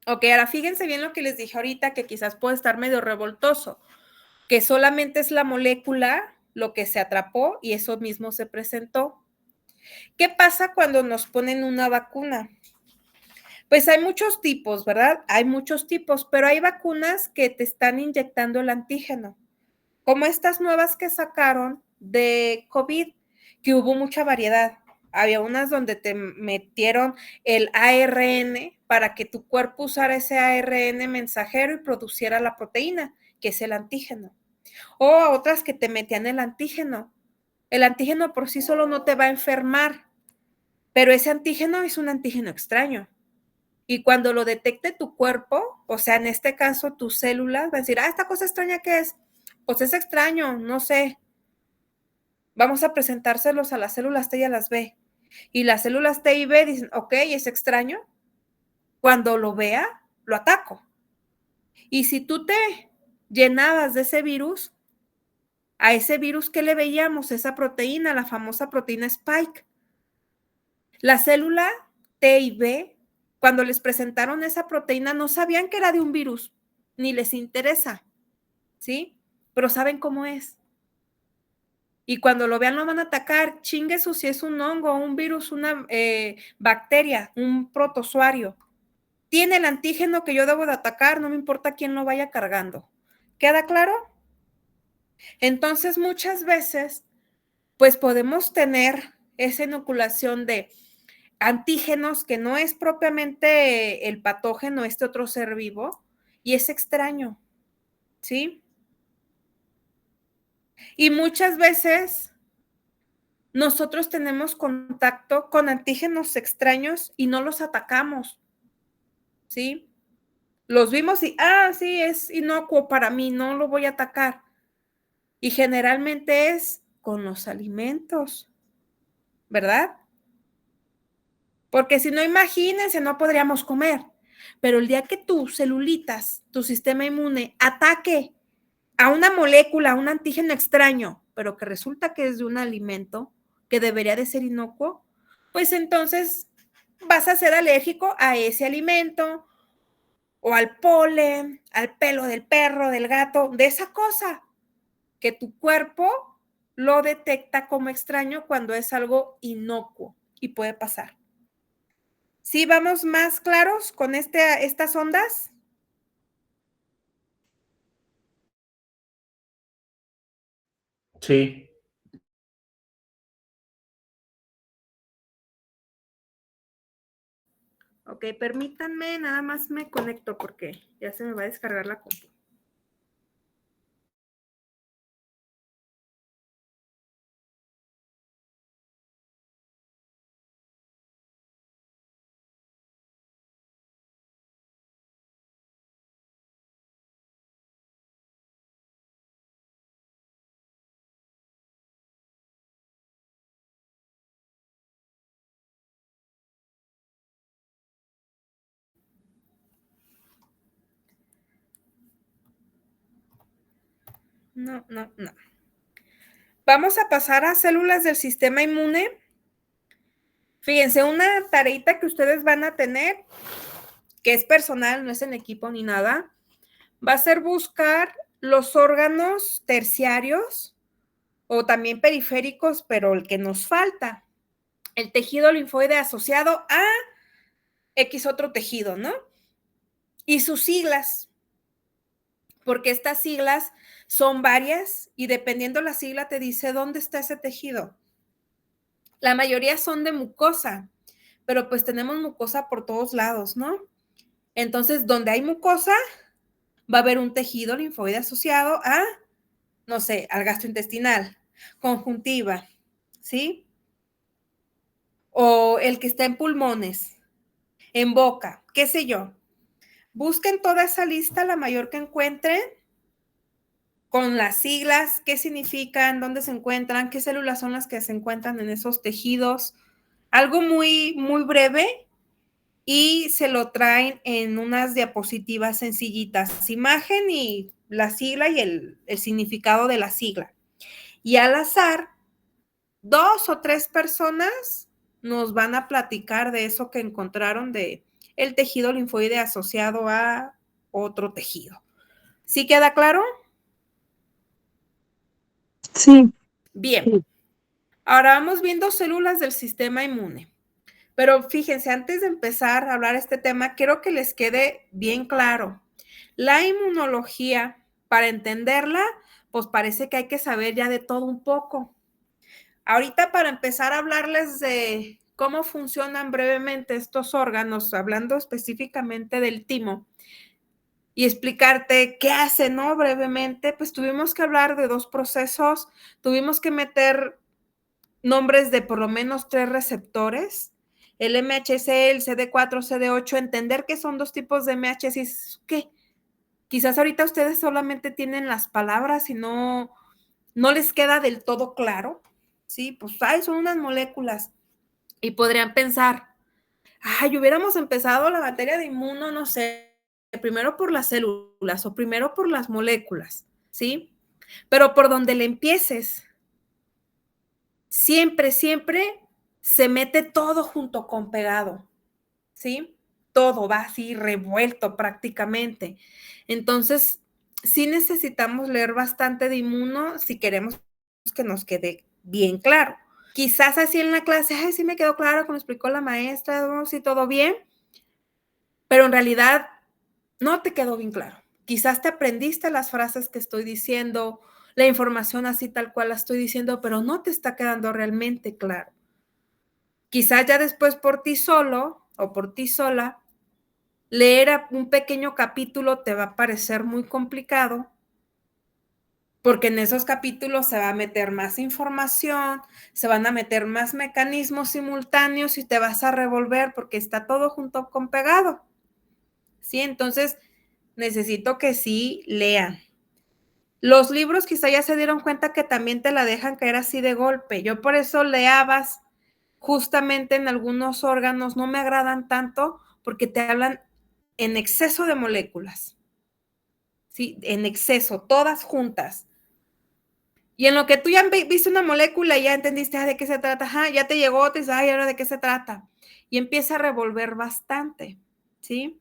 Ok, ahora fíjense bien lo que les dije ahorita, que quizás puede estar medio revoltoso, que solamente es la molécula lo que se atrapó y eso mismo se presentó. ¿Qué pasa cuando nos ponen una vacuna? Pues hay muchos tipos, ¿verdad? Hay muchos tipos, pero hay vacunas que te están inyectando el antígeno, como estas nuevas que sacaron de COVID, que hubo mucha variedad. Había unas donde te metieron el ARN para que tu cuerpo usara ese ARN mensajero y produciera la proteína, que es el antígeno. O otras que te metían el antígeno. El antígeno por sí solo no te va a enfermar, pero ese antígeno es un antígeno extraño. Y cuando lo detecte tu cuerpo, o sea, en este caso tus células, van a decir, esta cosa extraña, ¿qué es? Pues es extraño, no sé. Vamos a presentárselos a las células T y a las B. Y las células T y B dicen, ok, es extraño. Cuando lo vea, lo ataco. Y si tú te llenabas de ese virus, a ese virus, ¿qué le veíamos? Esa proteína, la famosa proteína Spike. La célula T y B, cuando les presentaron esa proteína, no sabían que era de un virus, ni les interesa, ¿sí? Pero saben cómo es. Y cuando lo vean, lo van a atacar. Chingue su si es un hongo, un virus, una bacteria, un protozoario. Tiene el antígeno que yo debo de atacar, no me importa quién lo vaya cargando. ¿Queda claro? Entonces, muchas veces, pues podemos tener esa inoculación de antígenos que no es propiamente el patógeno, este otro ser vivo, y es extraño, ¿sí? Y muchas veces nosotros tenemos contacto con antígenos extraños y no los atacamos, ¿sí? Los vimos y, sí, es inocuo para mí, no lo voy a atacar. Y generalmente es con los alimentos, ¿verdad? Porque si no, imagínense, no podríamos comer. Pero el día que tus celulitas, tu sistema inmune, ataque a una molécula, a un antígeno extraño, pero que resulta que es de un alimento que debería de ser inocuo, pues entonces vas a ser alérgico a ese alimento o al polen, al pelo del perro, del gato, de esa cosa que tu cuerpo lo detecta como extraño cuando es algo inocuo y puede pasar. ¿Sí vamos más claros con estas ondas? Sí. Ok, permítanme, nada más me conecto porque ya se me va a descargar la compu. No. Vamos a pasar a células del sistema inmune. Fíjense, una tareita que ustedes van a tener, que es personal, no es en equipo ni nada, va a ser buscar los órganos terciarios o también periféricos, pero el que nos falta, el tejido linfoide asociado a X otro tejido, ¿no? Y sus siglas, porque estas siglas son varias y dependiendo la sigla te dice dónde está ese tejido. La mayoría son de mucosa, pero pues tenemos mucosa por todos lados, ¿no? Entonces, donde hay mucosa, va a haber un tejido linfoide asociado a, no sé, al gastrointestinal, conjuntiva, ¿sí? O el que está en pulmones, en boca, qué sé yo. Busquen toda esa lista, la mayor que encuentren, con las siglas, qué significan, dónde se encuentran, qué células son las que se encuentran en esos tejidos. Algo muy, muy breve y se lo traen en unas diapositivas sencillitas, imagen y la sigla y el significado de la sigla. Y al azar, 2 o 3 personas nos van a platicar de eso que encontraron de el tejido linfoide asociado a otro tejido. ¿Sí queda claro? Sí. Bien. Ahora vamos viendo células del sistema inmune. Pero fíjense, antes de empezar a hablar de este tema, quiero que les quede bien claro. La inmunología, para entenderla, pues parece que hay que saber ya de todo un poco. Ahorita para empezar a hablarles de cómo funcionan brevemente estos órganos, hablando específicamente del timo, y explicarte qué hace, ¿no? Brevemente, pues tuvimos que hablar de 2 procesos, tuvimos que meter nombres de por lo menos 3 receptores, el MHC, el CD4, CD8, entender que son 2 tipos de MHC, ¿qué? Quizás ahorita ustedes solamente tienen las palabras y no les queda del todo claro, ¿sí? Pues, son unas moléculas y podrían pensar, hubiéramos empezado la materia de inmuno, no sé, primero por las células o primero por las moléculas, ¿sí? Pero por donde le empieces, siempre se mete todo junto con pegado, ¿sí? Todo va así revuelto prácticamente. Entonces, sí necesitamos leer bastante de inmuno si queremos que nos quede bien claro. Quizás así en la clase, ay, sí me quedó claro como explicó la maestra, ¿no? Sí, todo bien, pero en realidad no te quedó bien claro. Quizás te aprendiste las frases que estoy diciendo, la información así tal cual la estoy diciendo, pero no te está quedando realmente claro. Quizás ya después por ti solo o por ti sola, leer un pequeño capítulo te va a parecer muy complicado, porque en esos capítulos se va a meter más información, se van a meter más mecanismos simultáneos y te vas a revolver porque está todo junto con pegado. ¿Sí? Entonces, necesito que sí lean. Los libros quizá ya se dieron cuenta que también te la dejan caer así de golpe. Yo por eso leabas justamente en algunos órganos, no me agradan tanto porque te hablan en exceso de moléculas. Sí, en exceso, todas juntas. Y en lo que tú ya viste una molécula y ya entendiste de qué se trata, ajá, ya te llegó, te dices, ay, ahora de qué se trata. Y empieza a revolver bastante, ¿sí?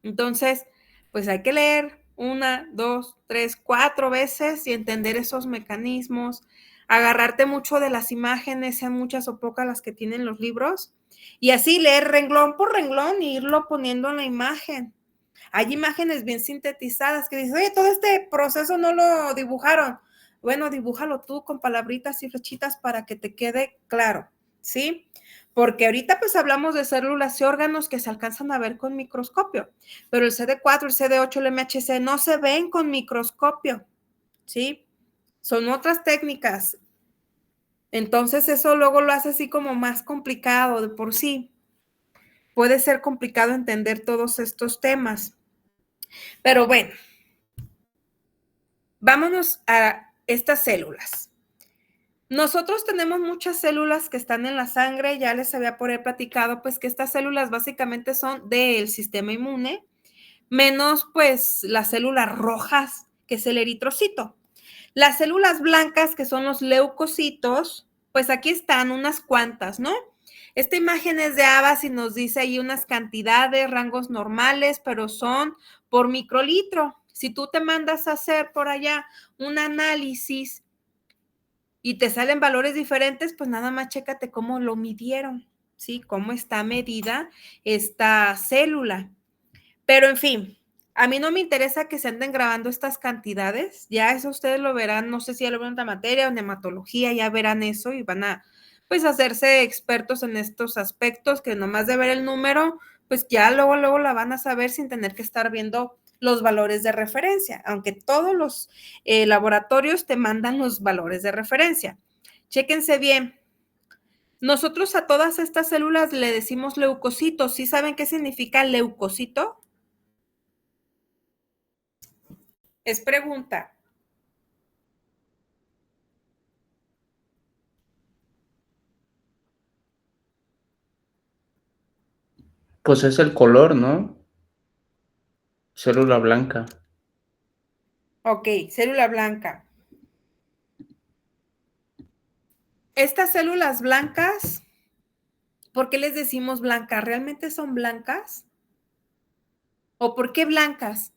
Entonces, pues hay que leer 1, 2, 3, 4 veces y entender esos mecanismos, agarrarte mucho de las imágenes, sean muchas o pocas las que tienen los libros, y así leer renglón por renglón e irlo poniendo en la imagen. Hay imágenes bien sintetizadas que dices, oye, todo este proceso no lo dibujaron. Bueno, dibújalo tú con palabritas y flechitas para que te quede claro, ¿sí? Porque ahorita pues hablamos de células y órganos que se alcanzan a ver con microscopio, pero el CD4, el CD8, el MHC no se ven con microscopio, ¿sí? Son otras técnicas. Entonces eso luego lo hace así como más complicado de por sí. Puede ser complicado entender todos estos temas. Pero bueno, vámonos a estas células. Nosotros tenemos muchas células que están en la sangre, ya les había por ahí platicado, pues que estas células básicamente son del sistema inmune, menos pues las células rojas, que es el eritrocito. Las células blancas, que son los leucocitos, pues aquí están unas cuantas, ¿no? Esta imagen es de Abbas y nos dice ahí unas cantidades, rangos normales, pero son por microlitro. Si tú te mandas a hacer por allá un análisis y te salen valores diferentes, pues nada más chécate cómo lo midieron, ¿sí? Cómo está medida esta célula. Pero en fin, a mí no me interesa que se anden grabando estas cantidades, ya eso ustedes lo verán, no sé si ya lo ven en otra materia o en hematología, ya verán eso y van a pues hacerse expertos en estos aspectos, que nomás de ver el número, pues ya luego la van a saber sin tener que estar viendo los valores de referencia, aunque todos los laboratorios te mandan los valores de referencia. Chéquense bien. Nosotros a todas estas células le decimos leucocitos. ¿Sí saben qué significa leucocito? Es pregunta. Pues es el color, ¿no? Célula blanca. Ok, célula blanca. Estas células blancas, ¿por qué les decimos blancas? ¿Realmente son blancas? ¿O por qué blancas?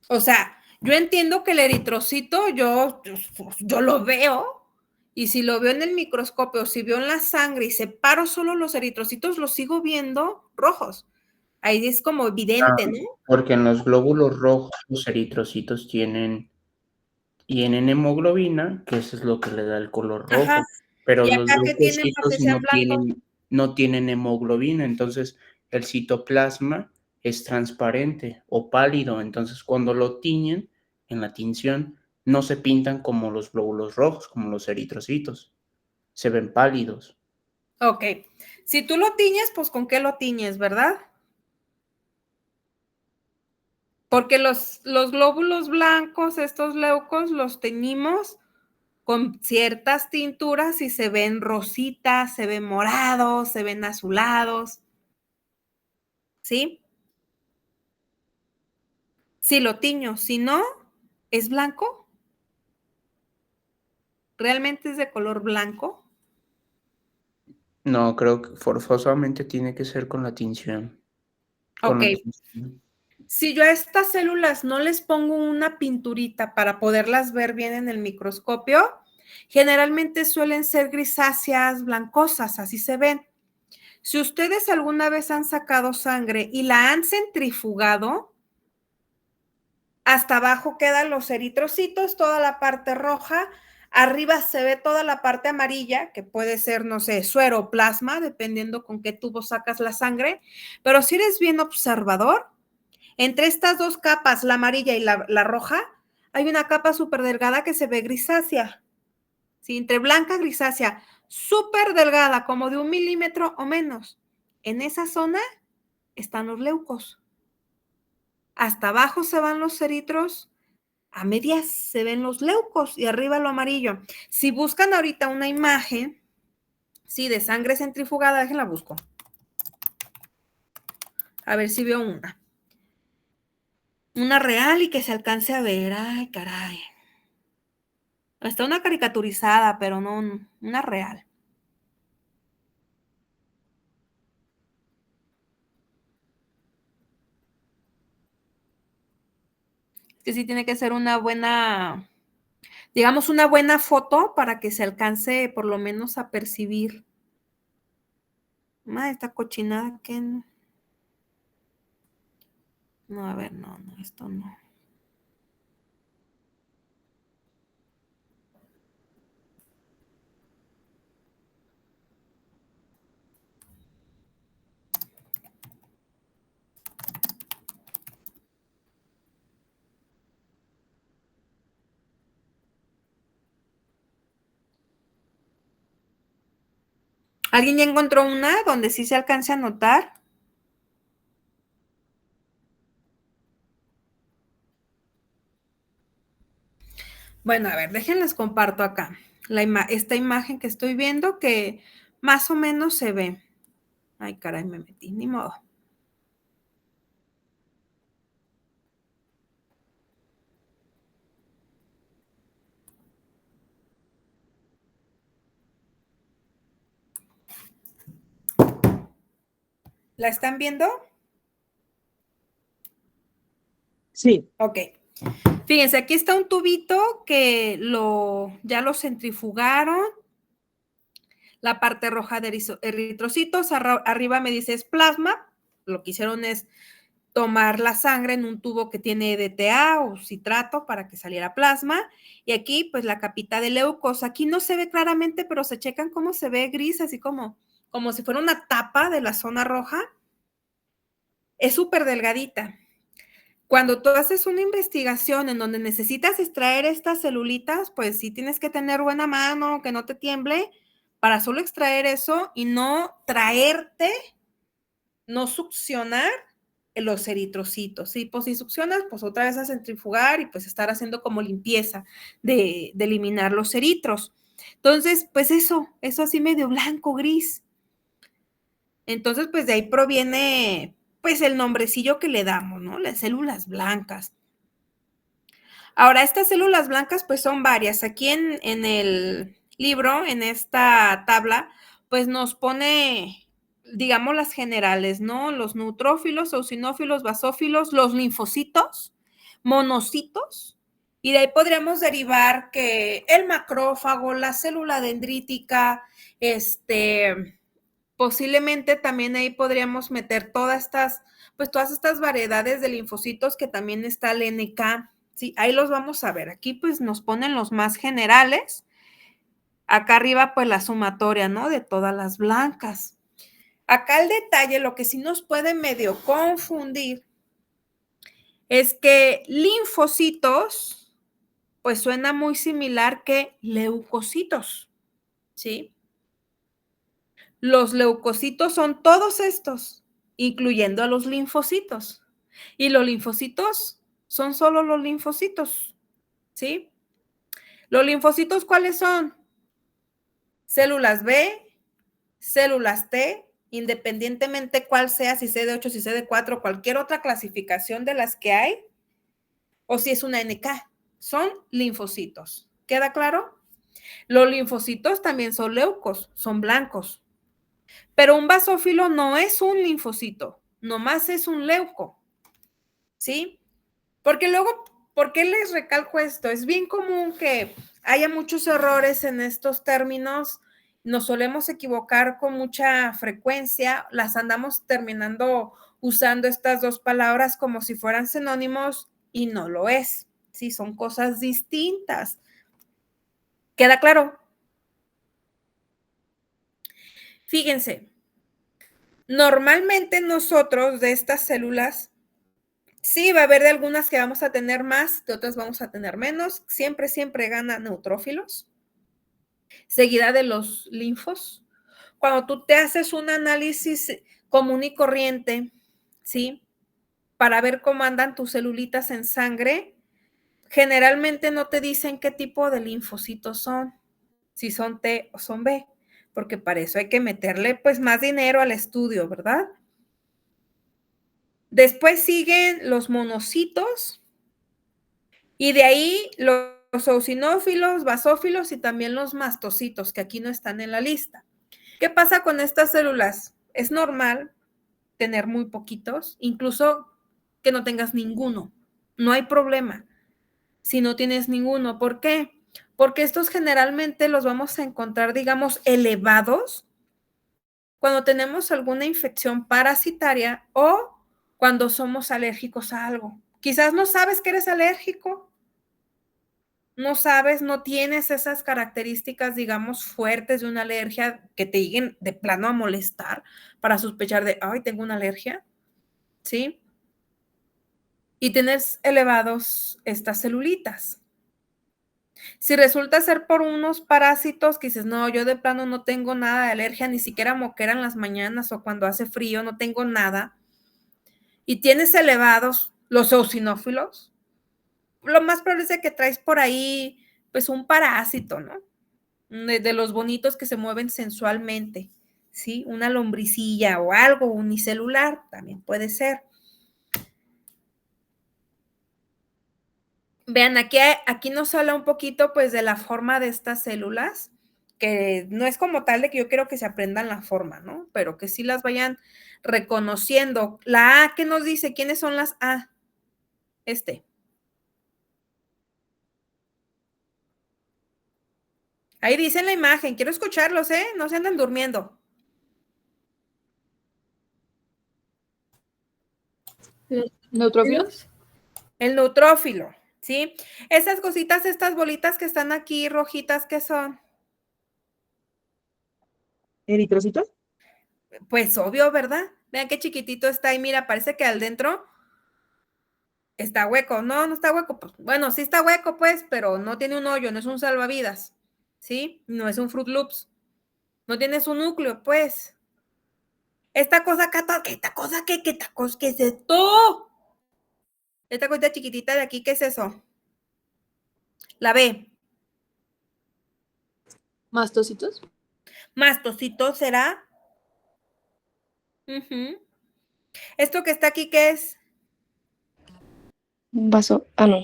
O sea, yo entiendo que el eritrocito yo lo veo y si lo veo en el microscopio, si veo en la sangre y separo solo los eritrocitos, los sigo viendo rojos. Ahí es como evidente, ¿no? Porque en los glóbulos rojos los eritrocitos tienen hemoglobina, que eso es lo que le da el color Ajá. rojo, pero Y los acá que tienen para leucocitos que sean blancos. no tienen hemoglobina, entonces el citoplasma es transparente o pálido, entonces cuando lo tiñen en la tinción no se pintan como los glóbulos rojos, como los eritrocitos, se ven pálidos. Ok. Si tú lo tiñes, pues ¿con qué lo tiñes, verdad? Porque los glóbulos blancos, estos leucos, los teñimos con ciertas tinturas y se ven rositas, se ven morados, se ven azulados, ¿sí? si lo tiño, si no, ¿es blanco? ¿Realmente es de color blanco? No, creo que forzosamente tiene que ser con la tinción. Con Ok. la tinción. Si yo a estas células no les pongo una pinturita para poderlas ver bien en el microscopio, generalmente suelen ser grisáceas, blancosas, así se ven. Si ustedes alguna vez han sacado sangre y la han centrifugado, hasta abajo quedan los eritrocitos, toda la parte roja, arriba se ve toda la parte amarilla, que puede ser, no sé, suero o plasma, dependiendo con qué tubo sacas la sangre, pero si eres bien observador, entre estas dos capas, la amarilla y la roja, hay una capa súper delgada que se ve grisácea, ¿sí? Entre blanca y grisácea, súper delgada, como de 1 milímetro o menos. En esa zona están los leucos. Hasta abajo se van los eritros, a medias se ven los leucos y arriba lo amarillo. Si buscan ahorita una imagen, sí, de sangre centrifugada, déjenla busco. A ver si veo una. Una real y que se alcance a ver. Ay, caray. Está una caricaturizada, pero no una real. Es que sí tiene que ser una buena, digamos, una buena foto para que se alcance por lo menos a percibir. Esta cochinada que no. No, a ver, no, esto no. ¿Alguien ya encontró una donde sí se alcance a notar? Bueno, a ver, déjenles comparto acá esta imagen que estoy viendo que más o menos se ve. Ay, caray, me metí, ni modo. ¿La están viendo? Sí. Ok. Fíjense, aquí está un tubito que ya lo centrifugaron. La parte roja de eritrocitos, arriba me dice es plasma. Lo que hicieron es tomar la sangre en un tubo que tiene DTA o citrato para que saliera plasma. Y aquí, pues, la capita de leucos. Aquí no se ve claramente, pero se checan cómo se ve gris, así como si fuera una tapa de la zona roja. Es súper delgadita. Cuando tú haces una investigación en donde necesitas extraer estas celulitas, pues sí tienes que tener buena mano, que no te tiemble, para solo extraer eso y no traerte, no succionar los eritrocitos, ¿sí? Pues si succionas, pues otra vez a centrifugar y pues estar haciendo como limpieza de eliminar los eritros. Entonces, pues eso así medio blanco, gris. Entonces, pues de ahí proviene, pues el nombrecillo que le damos, ¿no? Las células blancas. Ahora, estas células blancas, pues son varias. Aquí en el libro, en esta tabla, pues nos pone, digamos, las generales, ¿no? Los neutrófilos, eosinófilos, basófilos, los linfocitos, monocitos, y de ahí podríamos derivar que el macrófago, la célula dendrítica, posiblemente también ahí podríamos meter todas estas variedades de linfocitos que también está el NK, ¿sí? Ahí los vamos a ver. Aquí pues nos ponen los más generales. Acá arriba pues la sumatoria, ¿no? De todas las blancas. Acá el detalle, lo que sí nos puede medio confundir es que linfocitos pues suena muy similar que leucocitos, ¿sí? Los leucocitos son todos estos, incluyendo a los linfocitos. Y los linfocitos son solo los linfocitos, ¿sí? ¿Los linfocitos cuáles son? Células B, células T, independientemente cuál sea, si CD8, si CD4, cualquier otra clasificación de las que hay, o si es una NK. Son linfocitos. ¿Queda claro? Los linfocitos también son leucos, son blancos. Pero un basófilo no es un linfocito, nomás es un leuco. ¿Sí? Porque luego, ¿por qué les recalco esto? Es bien común que haya muchos errores en estos términos. Nos solemos equivocar con mucha frecuencia. Las andamos terminando usando estas dos palabras como si fueran sinónimos y no lo es. Sí, son cosas distintas. ¿Queda claro? Fíjense, normalmente nosotros de estas células, sí, va a haber de algunas que vamos a tener más, de otras vamos a tener menos. Siempre, siempre gana neutrófilos, seguida de los linfos. Cuando tú te haces un análisis común y corriente, ¿sí? Para ver cómo andan tus celulitas en sangre, generalmente no te dicen qué tipo de linfocitos son, si son T o son B, porque para eso hay que meterle pues más dinero al estudio, ¿verdad? Después siguen los monocitos y de ahí los eosinófilos, basófilos y también los mastocitos, que aquí no están en la lista. ¿Qué pasa con estas células? Es normal tener muy poquitos, incluso que no tengas ninguno. No hay problema si no tienes ninguno. ¿Por qué? Porque estos generalmente los vamos a encontrar, digamos, elevados cuando tenemos alguna infección parasitaria o cuando somos alérgicos a algo. Quizás no sabes que eres alérgico, no sabes, no tienes esas características, digamos, fuertes de una alergia que te lleguen de plano a molestar para sospechar de, ay, tengo una alergia, ¿sí? Y tienes elevados estas celulitas. Si resulta ser por unos parásitos que dices, no, yo de plano no tengo nada de alergia, ni siquiera moquera en las mañanas o cuando hace frío, no tengo nada, y tienes elevados los eosinófilos, lo más probable es que traes por ahí, pues, un parásito, ¿no? De los bonitos que se mueven sensualmente, ¿sí? Una lombricilla o algo unicelular, también puede ser. Vean, aquí nos habla un poquito, pues, de la forma de estas células, que no es como tal de que yo quiero que se aprendan la forma, ¿no? Pero que sí las vayan reconociendo. La A, ¿qué nos dice? ¿Quiénes son las A? Ahí dice en la imagen, quiero escucharlos, ¿eh? No se anden durmiendo. ¿Los neutrófilos? El neutrófilo, ¿sí? Esas cositas, estas bolitas que están aquí rojitas, ¿qué son? ¿Eritrocitos? Pues obvio, ¿verdad? Vean qué chiquitito está ahí, mira, parece que al dentro está hueco. No, no está hueco. Pues, bueno, sí está hueco, pues, pero no tiene un hoyo, no es un salvavidas, ¿sí? No es un Fruit Loops. No tiene su núcleo, pues. Esta cosa acá, ¿qué es esto? Esta cosita chiquitita de aquí, ¿qué es eso? La B. ¿Mastocitos? Mastocito será. Esto que está aquí, ¿qué es? Un vaso. Ah, no.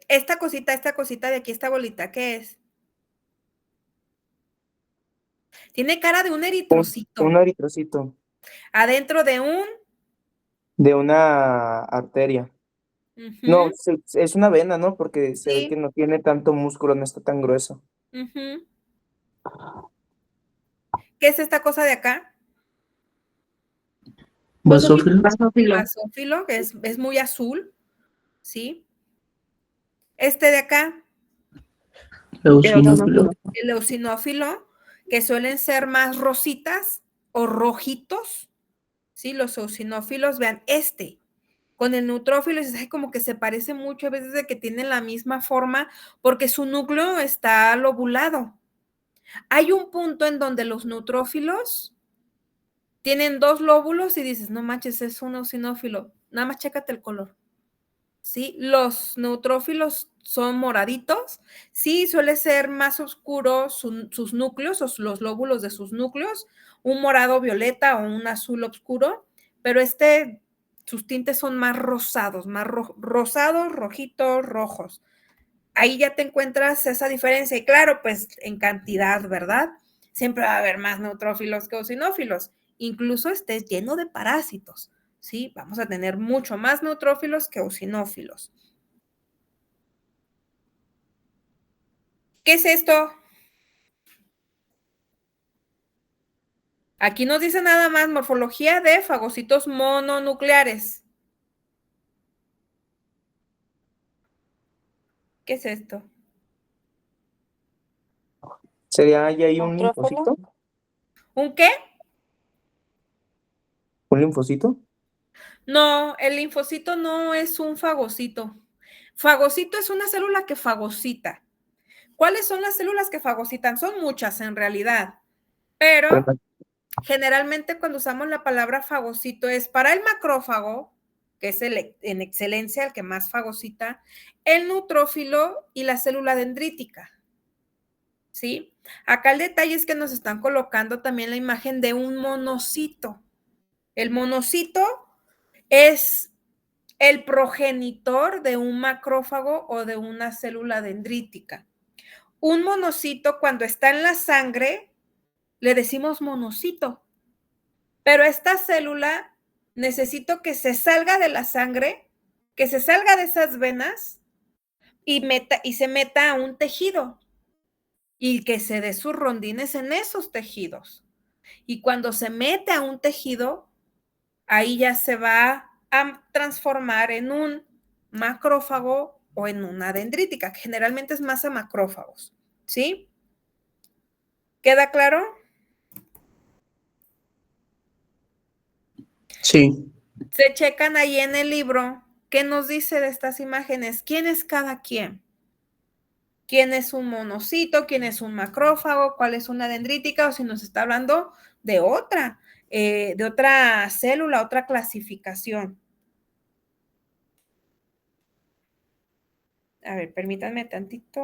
Esta cosita de aquí, esta bolita, ¿qué es? Tiene cara de un eritrocito. Un eritrocito. Adentro de un. De una arteria. No, es una vena, ¿no? Porque se ve que no tiene tanto músculo, no está tan grueso. ¿Qué es esta cosa de acá? Basófilo. Basófilo, que es muy azul, ¿sí? Este de acá. Eosinófilo. El eosinófilo, que suelen ser más rositas o rojitos, ¿sí? Los eosinófilos, vean, con el neutrófilo, es como que se parece mucho a veces de que tienen la misma forma porque su núcleo está lobulado. Hay un punto en donde los neutrófilos tienen dos lóbulos y dices, no manches, es un eosinófilo. Nada más chécate el color. ¿Sí? Los neutrófilos son moraditos. Sí, suele ser más oscuro sus núcleos o los lóbulos de sus núcleos, un morado violeta o un azul oscuro, pero sus tintes son más rosados, más rosados, rojitos, rojos. Ahí ya te encuentras esa diferencia. Y claro, pues en cantidad, ¿verdad? Siempre va a haber más neutrófilos que eosinófilos. Incluso estés lleno de parásitos, ¿sí? Vamos a tener mucho más neutrófilos que eosinófilos. ¿Qué es esto? Aquí nos dice nada más morfología de fagocitos mononucleares. ¿Qué es esto? ¿Sería ahí un ¿Neutrófilo? linfocito? ¿Un qué? ¿Un linfocito? No, el linfocito no es un fagocito. Fagocito es una célula que fagocita. ¿Cuáles son las células que fagocitan? Son muchas en realidad, pero generalmente cuando usamos la palabra fagocito es para el macrófago, que es en excelencia el que más fagocita, el neutrófilo y la célula dendrítica. ¿Sí? Acá el detalle es que nos están colocando también la imagen de un monocito. El monocito es el progenitor de un macrófago o de una célula dendrítica. Un monocito, cuando está en la sangre, le decimos monocito, pero esta célula necesito que se salga de la sangre, que se salga de esas venas y se meta a un tejido y que se dé sus rondines en esos tejidos. Y cuando se mete a un tejido, ahí ya se va a transformar en un macrófago o en una dendrítica, que generalmente es más a macrófagos, ¿sí? ¿Queda claro? Sí. Se checan ahí en el libro qué nos dice de estas imágenes, quién es cada quien. ¿Quién es un monocito? ¿Quién es un macrófago? ¿Cuál es una dendrítica? O si nos está hablando de otra célula, otra clasificación. A ver, permítanme tantito.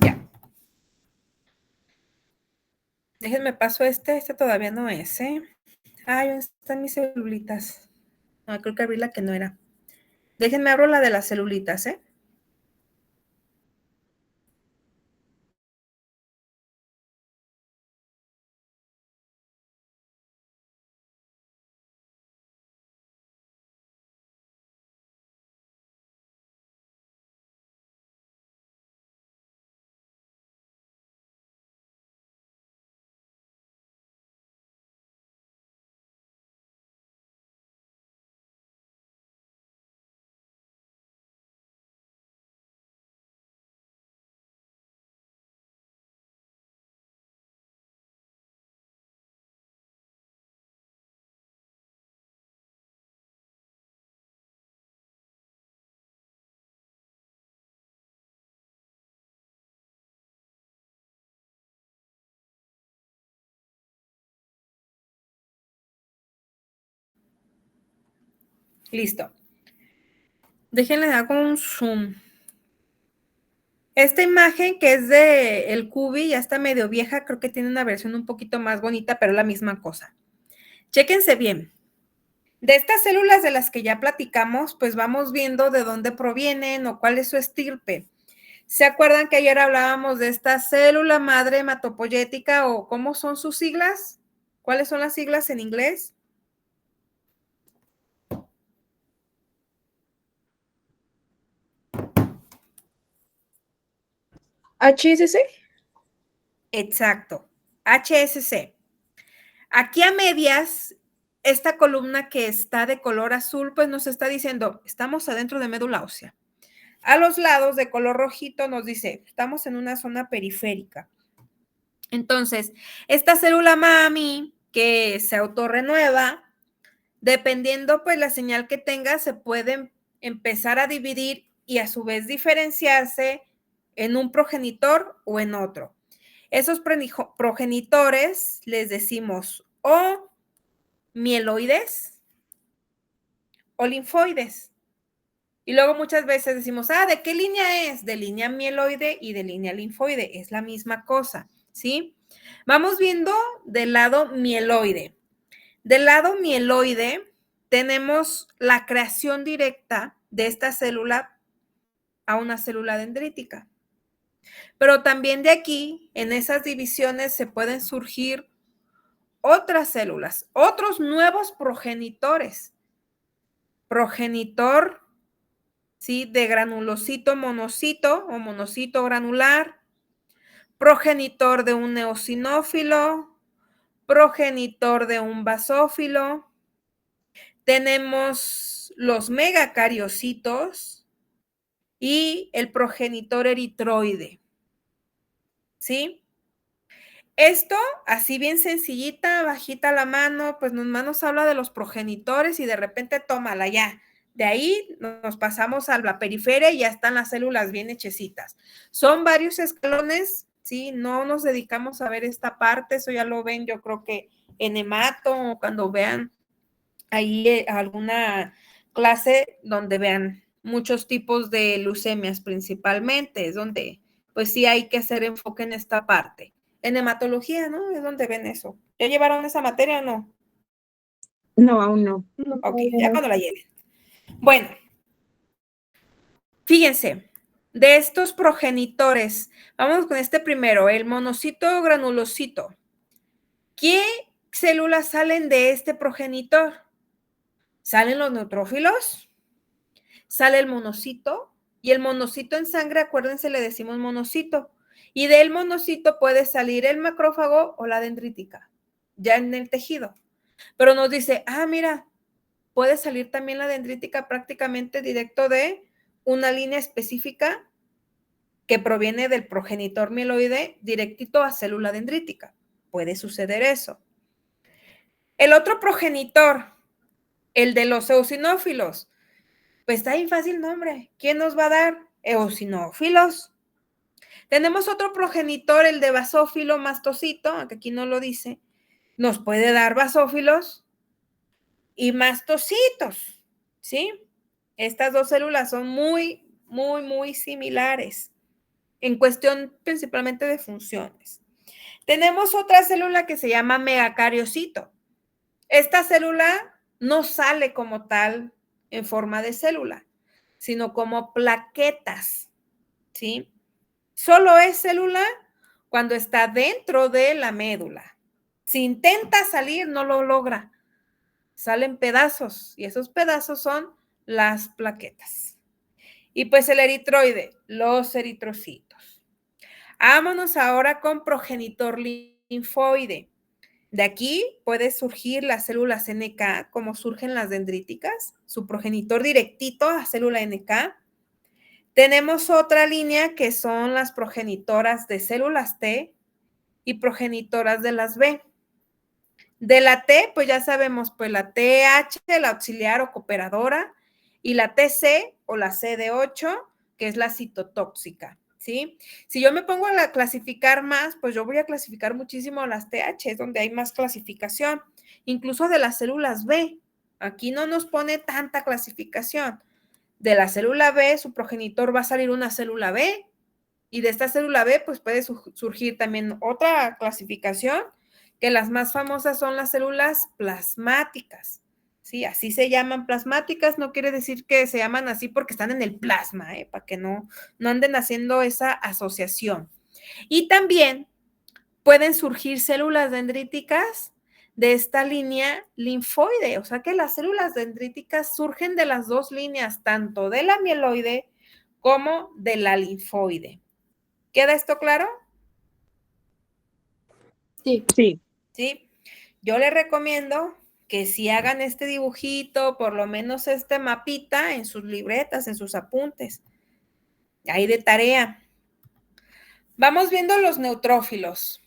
Ya. Déjenme paso este todavía no es, ¿eh? Ay, ¿dónde están mis celulitas? No, creo que abrí la que no era. Déjenme abro la de las celulitas, ¿eh? Listo. Déjenle hago un zoom. Esta imagen que es de el Cubi, ya está medio vieja, creo que tiene una versión un poquito más bonita, pero la misma cosa. Chéquense bien. De estas células de las que ya platicamos, pues vamos viendo de dónde provienen o cuál es su estirpe. ¿Se acuerdan que ayer hablábamos de esta célula madre hematopoyética o cómo son sus siglas? ¿Cuáles son las siglas en inglés? HSC. Exacto, HSC. Aquí a medias, esta columna que está de color azul, pues nos está diciendo, estamos adentro de médula ósea. A los lados de color rojito nos dice, estamos en una zona periférica. Entonces, esta célula mami que se autorrenueva, dependiendo pues la señal que tenga, se puede empezar a dividir y a su vez diferenciarse en un progenitor o en otro. Esos progenitores les decimos o mieloides o linfoides. Y luego muchas veces decimos, ¿de qué línea es? De línea mieloide y de línea linfoide. Es la misma cosa, ¿sí? Vamos viendo del lado mieloide. Del lado mieloide tenemos la creación directa de esta célula a una célula dendrítica. Pero también de aquí, en esas divisiones, se pueden surgir otras células, otros nuevos progenitores. Progenitor, ¿sí? De granulocito monocito o monocito granular, progenitor de un eosinófilo, progenitor de un basófilo. Tenemos los megacariocitos y el progenitor eritroide, ¿sí? Esto, así bien sencillita, bajita la mano, pues nos habla de los progenitores y de repente tómala ya. De ahí nos pasamos a la periferia y ya están las células bien hechecitas. Son varios escalones, ¿sí? No nos dedicamos a ver esta parte, eso ya lo ven yo creo que en hemato o cuando vean ahí alguna clase donde vean muchos tipos de leucemias principalmente, es donde pues sí hay que hacer enfoque en esta parte. En hematología, ¿no? Es donde ven eso. ¿Ya llevaron esa materia o no? No, aún no. Ok, ya cuando la lleven. Bueno, fíjense, de estos progenitores, vamos con este primero, el monocito granulocito. ¿Qué células salen de este progenitor? Salen los neutrófilos, sale el monocito, y el monocito en sangre, acuérdense, le decimos monocito, y del monocito puede salir el macrófago o la dendrítica, ya en el tejido. Pero nos dice, mira, puede salir también la dendrítica prácticamente directo de una línea específica que proviene del progenitor mieloide directito a célula dendrítica. Puede suceder eso. El otro progenitor, el de los eosinófilos, pues está bien fácil nombre. ¿Quién nos va a dar? Eosinófilos. Tenemos otro progenitor, el de basófilo mastocito, aunque aquí no lo dice. Nos puede dar basófilos y mastocitos, ¿sí? Estas dos células son muy, muy, muy similares en cuestión principalmente de funciones. Tenemos otra célula que se llama megacariocito. Esta célula no sale como tal en forma de célula, sino como plaquetas, ¿sí? Solo es célula cuando está dentro de la médula. Si intenta salir, no lo logra. Salen pedazos y esos pedazos son las plaquetas. Y pues el eritroide, los eritrocitos. Vámonos ahora con progenitor linfoide. De aquí puede surgir las células NK, como surgen las dendríticas, su progenitor directito a célula NK. Tenemos otra línea que son las progenitoras de células T y progenitoras de las B. De la T, pues ya sabemos, pues la TH, la auxiliar o cooperadora, y la TC o la CD8, que es la citotóxica, ¿sí? Si yo me pongo a clasificar más, pues yo voy a clasificar muchísimo las TH, es donde hay más clasificación, incluso de las células B. Aquí no nos pone tanta clasificación. De la célula B, su progenitor va a salir una célula B, y de esta célula B, pues puede surgir también otra clasificación, que las más famosas son las células plasmáticas, ¿sí? Así se llaman plasmáticas, no quiere decir que se llaman así porque están en el plasma, para que no anden haciendo esa asociación. Y también pueden surgir células dendríticas de esta línea linfoide, o sea que las células dendríticas surgen de las dos líneas, tanto de la mieloide como de la linfoide. ¿Queda esto claro? Sí. Sí. ¿Sí? Yo les recomiendo que si hagan este dibujito, por lo menos este mapita en sus libretas, en sus apuntes. Ahí de tarea. Vamos viendo los neutrófilos.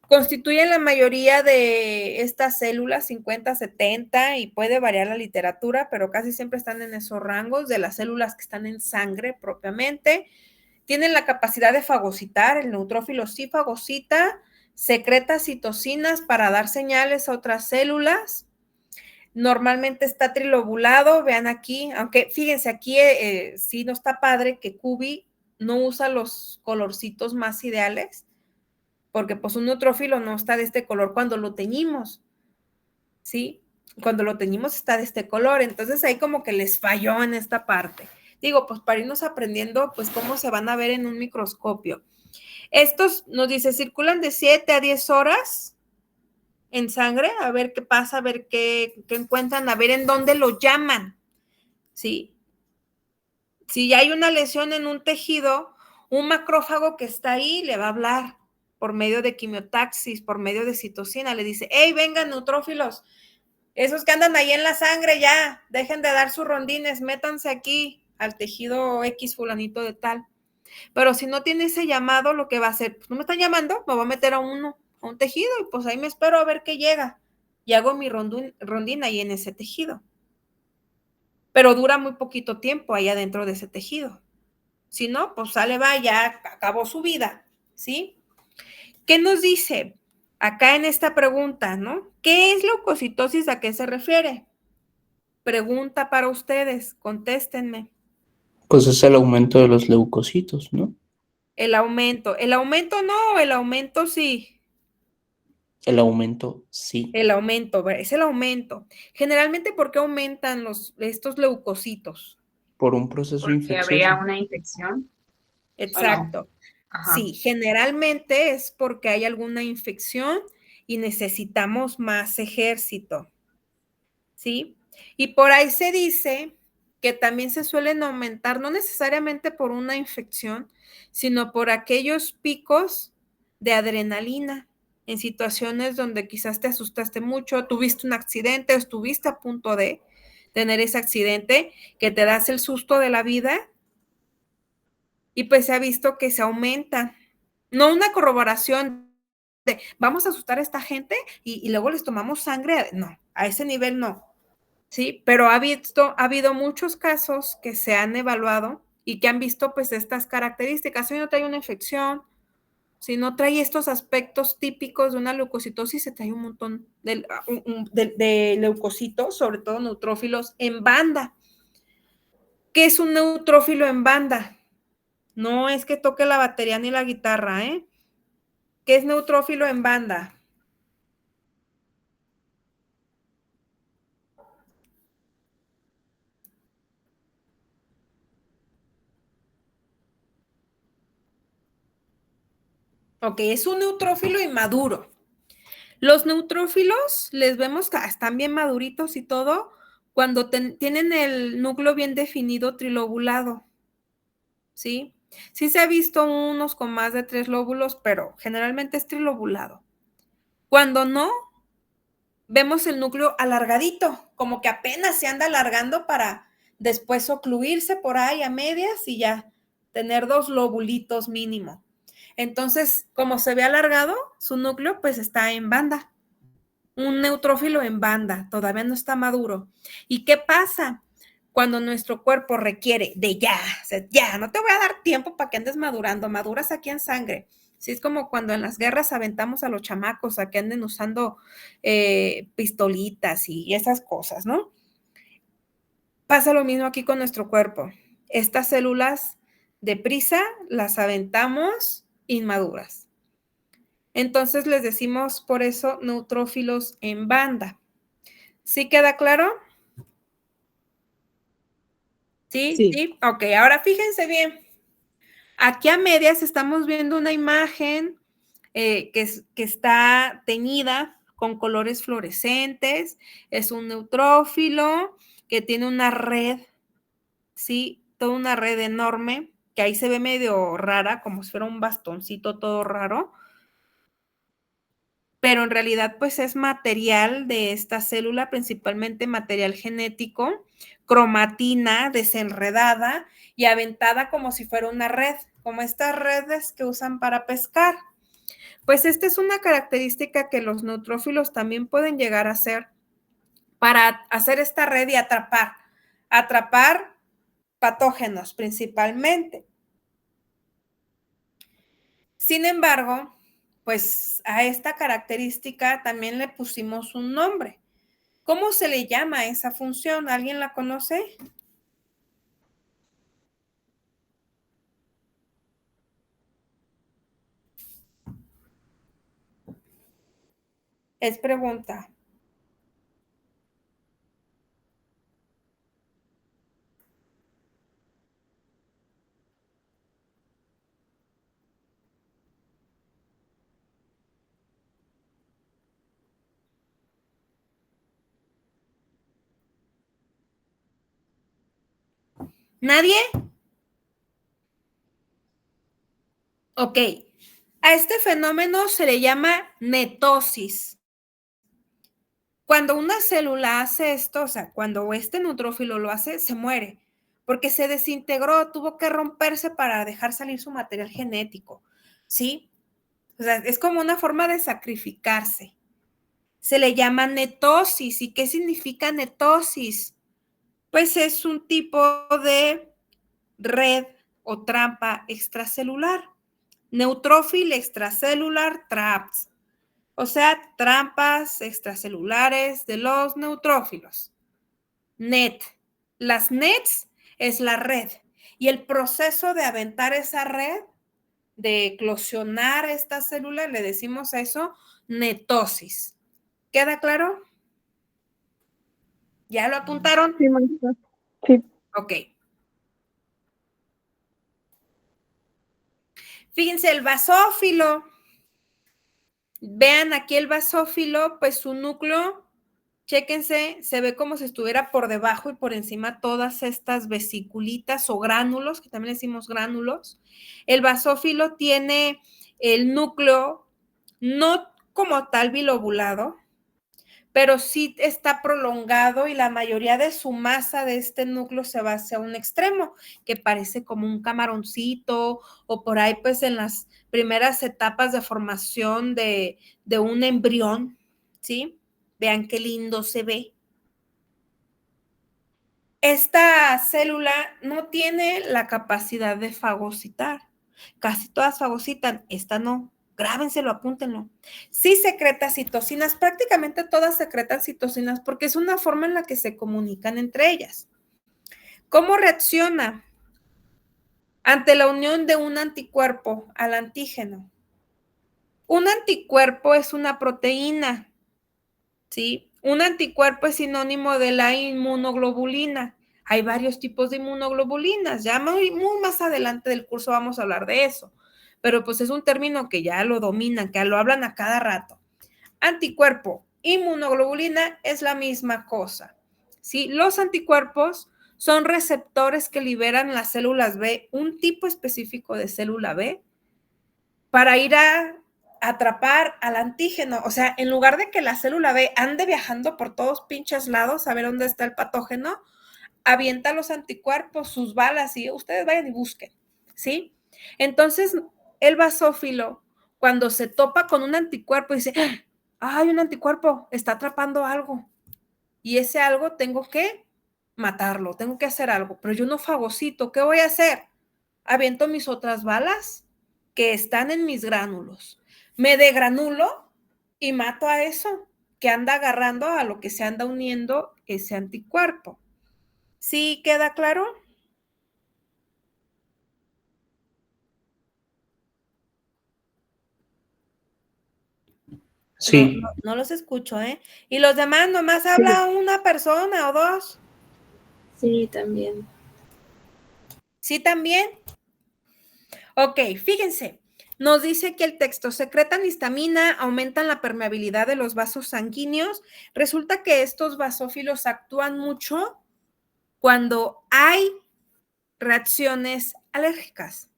Constituyen la mayoría de estas células, 50, 70, y puede variar la literatura, pero casi siempre están en esos rangos de las células que están en sangre propiamente. Tienen la capacidad de fagocitar, el neutrófilo sí fagocita, secreta citocinas para dar señales a otras células. Normalmente está trilobulado, vean aquí, aunque fíjense, aquí sí no está padre que Cubi no usa los colorcitos más ideales, porque pues un neutrófilo no está de este color cuando lo teñimos, ¿sí? Cuando lo teñimos está de este color, entonces ahí como que les falló en esta parte. Digo, pues para irnos aprendiendo, pues cómo se van a ver en un microscopio. Estos, nos dice, circulan de 7 a 10 horas en sangre, a ver qué pasa, a ver qué encuentran, a ver en dónde lo llaman, ¿sí? Si ya hay una lesión en un tejido, un macrófago que está ahí le va a hablar por medio de quimiotaxis, por medio de citocina, le dice, hey, vengan neutrófilos, esos que andan ahí en la sangre ya, dejen de dar sus rondines, métanse aquí al tejido X fulanito de tal. Pero si no tiene ese llamado, lo que va a hacer, pues no me están llamando, me voy a meter a un tejido y pues ahí me espero a ver qué llega. Y hago mi rondina ahí en ese tejido. Pero dura muy poquito tiempo ahí adentro de ese tejido. Si no, pues sale, va, ya acabó su vida, ¿sí? ¿Qué nos dice acá en esta pregunta, no? ¿Qué es leucocitosis? ¿A qué se refiere? Pregunta para ustedes, contéstenme. Pues es el aumento de los leucocitos, ¿no? El aumento no, el aumento sí. El aumento sí. El aumento, es el aumento. Generalmente, ¿por qué aumentan estos leucocitos? Por un proceso Porque habría infeccioso. una infección. Exacto. Ajá. Sí, generalmente es porque hay alguna infección y necesitamos más ejército, ¿sí? Y por ahí se dice que también se suelen aumentar, no necesariamente por una infección, sino por aquellos picos de adrenalina en situaciones donde quizás te asustaste mucho, tuviste un accidente o estuviste a punto de tener ese accidente, que te das el susto de la vida y pues se ha visto que se aumenta. No una corroboración de vamos a asustar a esta gente y luego les tomamos sangre, no, a ese nivel no. Sí, pero ha habido muchos casos que se han evaluado y que han visto pues estas características. Si no trae una infección, si no trae estos aspectos típicos de una leucocitosis, se trae un montón de leucocitos, sobre todo neutrófilos en banda. ¿Qué es un neutrófilo en banda? No es que toque la batería ni la guitarra, ¿eh? ¿Qué es neutrófilo en banda? Ok, es un neutrófilo inmaduro. Los neutrófilos les vemos que están bien maduritos y todo cuando tienen el núcleo bien definido trilobulado, ¿sí? Sí se ha visto unos con más de 3 lóbulos, pero generalmente es trilobulado. Cuando no, vemos el núcleo alargadito, como que apenas se anda alargando para después ocluirse por ahí a medias y ya tener 2 lobulitos mínimo. Entonces, como se ve alargado, su núcleo pues está en banda. Un neutrófilo en banda, todavía no está maduro. ¿Y qué pasa? Cuando nuestro cuerpo requiere de ya, o sea, ya, no te voy a dar tiempo para que andes madurando, maduras aquí en sangre. Sí, es como cuando en las guerras aventamos a los chamacos a que anden usando pistolitas y esas cosas, ¿no? Pasa lo mismo aquí con nuestro cuerpo. Estas células deprisa las aventamos inmaduras. Entonces les decimos por eso neutrófilos en banda. ¿Sí queda claro? ¿Sí? Sí. ¿Sí? Ok, ahora fíjense bien. Aquí a medias estamos viendo una imagen que está teñida con colores fluorescentes. Es un neutrófilo que tiene una red, ¿sí? Toda una red enorme, que ahí se ve medio rara, como si fuera un bastoncito todo raro. Pero en realidad pues es material de esta célula, principalmente material genético, cromatina desenredada y aventada como si fuera una red, como estas redes que usan para pescar. Pues esta es una característica que los neutrófilos también pueden llegar a hacer para hacer esta red y atrapar patógenos principalmente. Sin embargo, pues a esta característica también le pusimos un nombre. ¿Cómo se le llama a esa función? ¿Alguien la conoce? Es pregunta. ¿Nadie? Ok. A este fenómeno se le llama netosis. Cuando una célula hace esto, o sea, cuando este neutrófilo lo hace, se muere, porque se desintegró, tuvo que romperse para dejar salir su material genético, ¿sí? O sea, es como una forma de sacrificarse. Se le llama netosis. ¿Y qué significa netosis? Pues es un tipo de red o trampa extracelular. Neutrófil extracelular traps. O sea, trampas extracelulares de los neutrófilos. Net. Las nets es la red. Y el proceso de aventar esa red, de eclosionar esta célula, le decimos a eso netosis. ¿Queda claro? ¿Ya lo apuntaron? Sí, maestra. Sí. Ok. Fíjense, el basófilo. Vean aquí el basófilo, pues su núcleo, chéquense, se ve como si estuviera por debajo y por encima todas estas vesiculitas o gránulos, que también decimos gránulos. El basófilo tiene el núcleo no como tal bilobulado, pero sí está prolongado y la mayoría de su masa de este núcleo se va hacia un extremo, que parece como un camaroncito, o por ahí pues en las primeras etapas de formación de un embrión, ¿sí? Vean qué lindo se ve. Esta célula no tiene la capacidad de fagocitar. Casi todas fagocitan, esta no. Grábenselo, apúntenlo. Sí secreta citocinas, prácticamente todas secretan citocinas porque es una forma en la que se comunican entre ellas. ¿Cómo reacciona ante la unión de un anticuerpo al antígeno? Un anticuerpo es una proteína, ¿sí? Un anticuerpo es sinónimo de la inmunoglobulina. Hay varios tipos de inmunoglobulinas. Ya muy más adelante del curso vamos a hablar de eso. Pero pues es un término que ya lo dominan, que lo hablan a cada rato. Anticuerpo, inmunoglobulina es la misma cosa. ¿Sí? Los anticuerpos son receptores que liberan las células B, un tipo específico de célula B, para ir a atrapar al antígeno. O sea, en lugar de que la célula B ande viajando por todos pinches lados a ver dónde está el patógeno, avienta los anticuerpos, sus balas, y ustedes vayan y busquen, ¿sí? Entonces, el basófilo, cuando se topa con un anticuerpo, dice, ¡ay, un anticuerpo! Está atrapando algo. Y ese algo tengo que matarlo, tengo que hacer algo. Pero yo no fagocito, ¿qué voy a hacer? Aviento mis otras balas que están en mis gránulos. Me degranulo y mato a eso que anda agarrando a lo que se anda uniendo ese anticuerpo. ¿Sí queda claro? Sí, No los escucho, ¿eh? Y los demás nomás habla una persona o dos. Sí, también. ¿Sí también? Ok, fíjense. Nos dice que el texto secretan histamina, aumentan la permeabilidad de los vasos sanguíneos. Resulta que estos basófilos actúan mucho cuando hay reacciones alérgicas,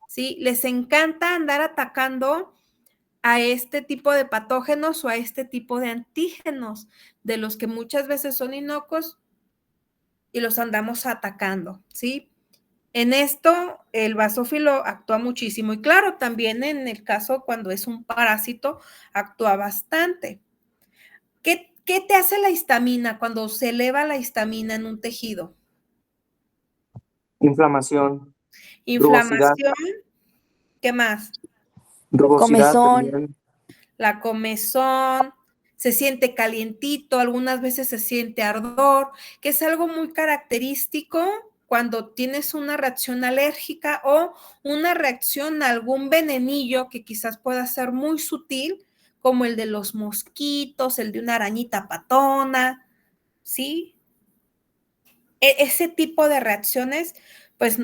¿sí? Les encanta andar atacando a este tipo de patógenos o a este tipo de antígenos, de los que muchas veces son inocuos y los andamos atacando, ¿sí? En esto, el basófilo actúa muchísimo y claro, también en el caso cuando es un parásito, actúa bastante. ¿Qué te hace la histamina cuando se eleva la histamina en un tejido? Inflamación, rugosidad, Inflamación, ¿qué más? rugosidad Comezón. también. La comezón, se siente calientito, algunas veces se siente ardor, que es algo muy característico cuando tienes una reacción alérgica o una reacción a algún venenillo que quizás pueda ser muy sutil, como el de los mosquitos, el de una arañita patona, ¿sí? Ese tipo de reacciones, pues,